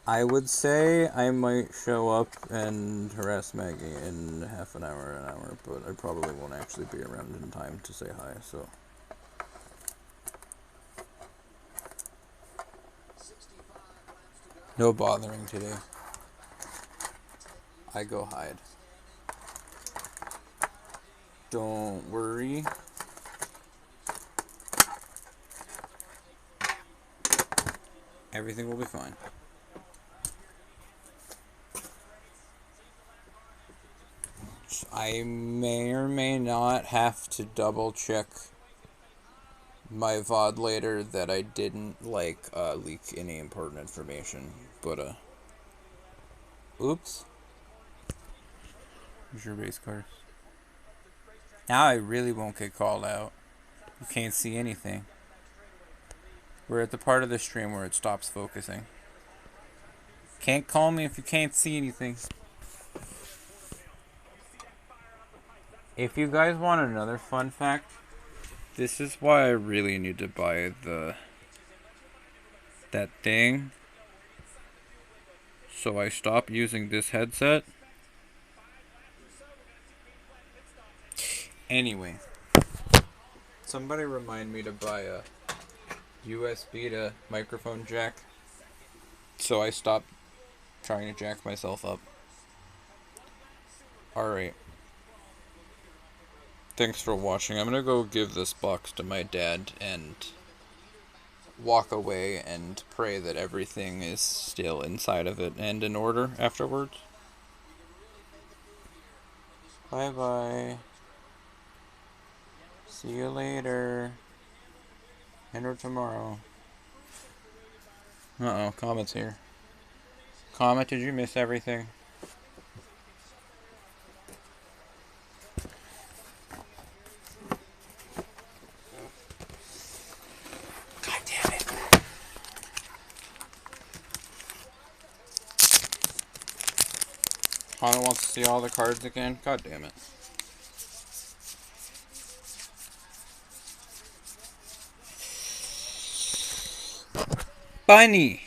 I would say I might show up and harass Maggie in half an hour, but I probably won't actually be around in time to say hi, so. No bothering today. I go hide. Don't worry. Everything will be fine. I may or may not have to double check my VOD later that I didn't leak any important information, but oops. Here's your race cars. Now I really won't get called out. You can't see anything. We're at the part of the stream where it stops focusing. Can't call me if you can't see anything. If you guys want another fun fact, this is why I really need to buy that thing. So I stop using this headset. Anyway, somebody remind me to buy a USB to microphone jack. So I stop trying to jack myself up. Alright. Thanks for watching. I'm gonna go give this box to my dad and walk away and pray that everything is still inside of it and in order afterwards. Bye bye. See you later. And or tomorrow. Uh-oh, Comet's here. Comet, did you miss everything? God damn it. Comet wants to see all the cards again? God damn it. Bunny!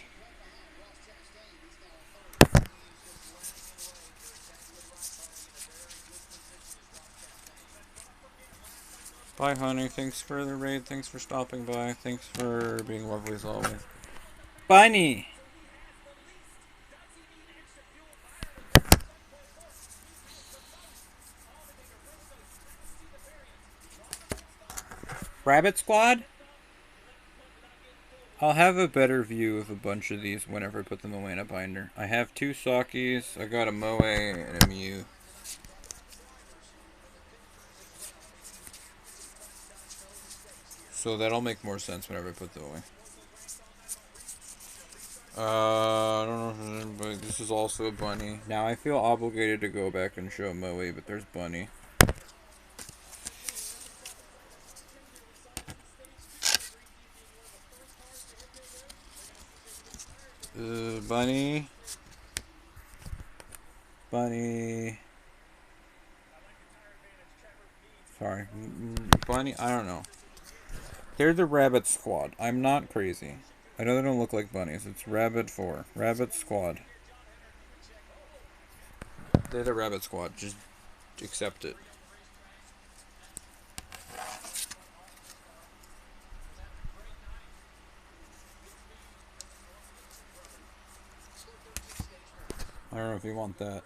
Bye, honey. Thanks for the raid. Thanks for stopping by. Thanks for being lovely as always. Bunny! Rabbit Squad? I'll have a better view of a bunch of these whenever I put them away in a binder. I have 2 Sakis, I got a Moe and a Mew. So that'll make more sense whenever I put them away. I don't know, but this is also a bunny. Now I feel obligated to go back and show Moe, but there's bunny. Bunny. Bunny. Sorry. Bunny, I don't know. They're the Rabbit Squad. I'm not crazy. I know they don't look like bunnies. It's Rabbit 4. Rabbit Squad. They're the Rabbit Squad. Just accept it. I don't know if you want that.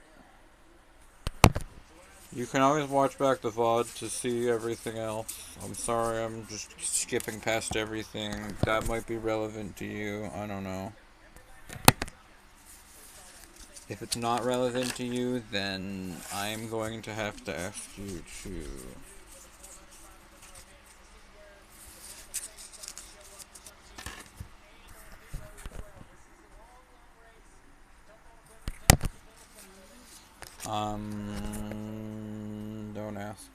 You can always watch back the VOD to see everything else. I'm sorry, I'm just skipping past everything. That might be relevant to you. I don't know. If it's not relevant to you, then I'm going to have to ask you to... Don't ask.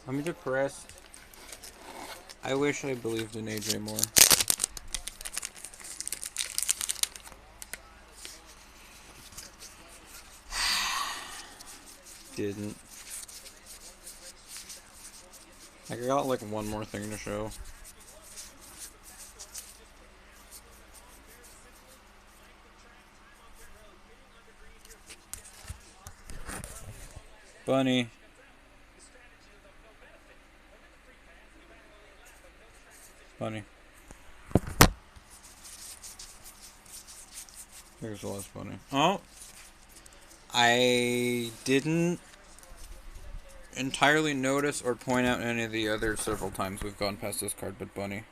I'm depressed. I wish I believed in AJ more. didn't. I got like one more thing to show. Bunny. Bunny. Here's the last bunny. Oh! I didn't entirely notice or point out any of the other several times we've gone past this card, but Bunny.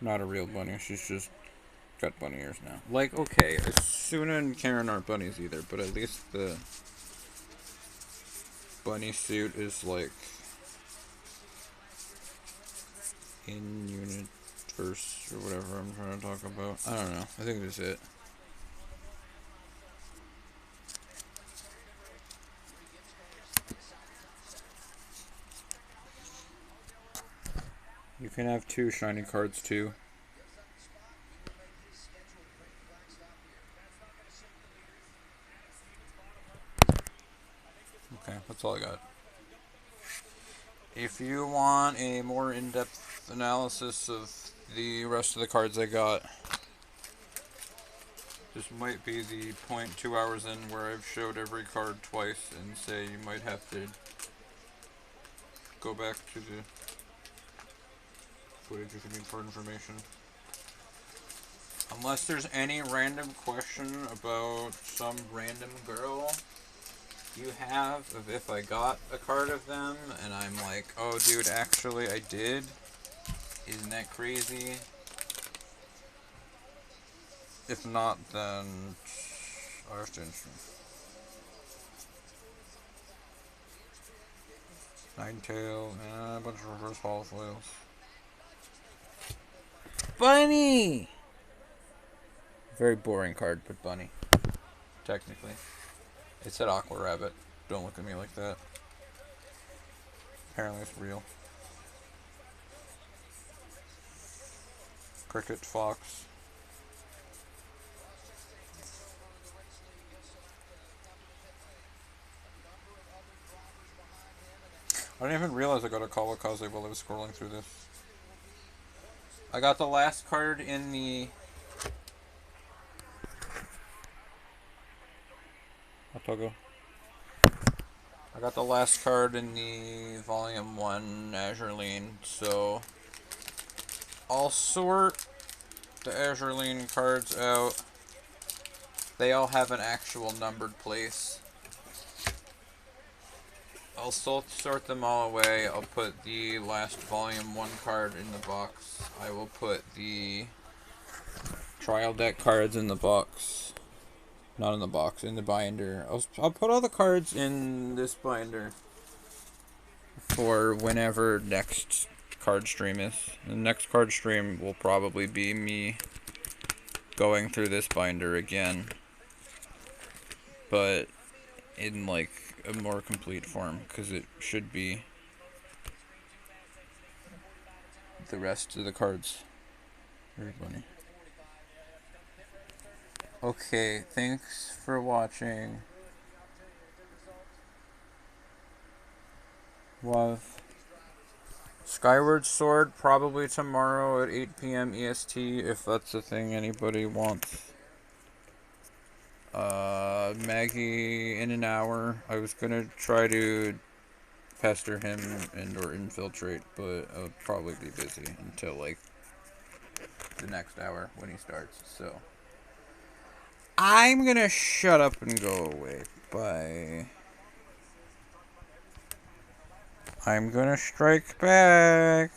Not a real bunny, she's just got bunny ears now. Like, okay, Asuna and Karen aren't bunnies either, but at least the bunny suit is like in universe or whatever I'm trying to talk about. I don't know. I think that's it. You can have 2 shiny cards too. Okay, that's all I got. If you want a more in-depth analysis of the rest of the cards I got, this might be the point 2 hours in where I've showed every card twice and say you might have to go back to the footage if you need card information. Unless there's any random question about some random girl you have of if I got a card of them and I'm like, oh dude, actually I did. Isn't that crazy? If not, then I have to answer. Ninetail and a bunch of reverse holofoils. Bunny! Very boring card, but bunny. Technically. It said Aqua Rabbit. Don't look at me like that. Apparently it's real. Cricket Fox. I didn't even realize I got a Coll while I was scrolling through this. I got the last card in the... Otogo. I got the last card in the Volume 1 Azurine, so I'll sort the Azurine cards out. They all have an actual numbered place. I'll sort them all away. I'll put the last Volume 1 card in the box. I will put the trial deck cards in the box. Not in the box, in the binder. I'll put all the cards in this binder for whenever next card stream is. The next card stream will probably be me going through this binder again, but in like a more complete form, because it should be the rest of the cards. Very funny. Okay, thanks for watching. Love. Skyward Sword probably tomorrow at 8 p.m. EST, if that's the thing anybody wants. Maggie in an hour. I was gonna try to pester him and or infiltrate, but I'll probably be busy until like the next hour when he starts, so I'm gonna shut up and go away. Bye. I'm gonna strike back.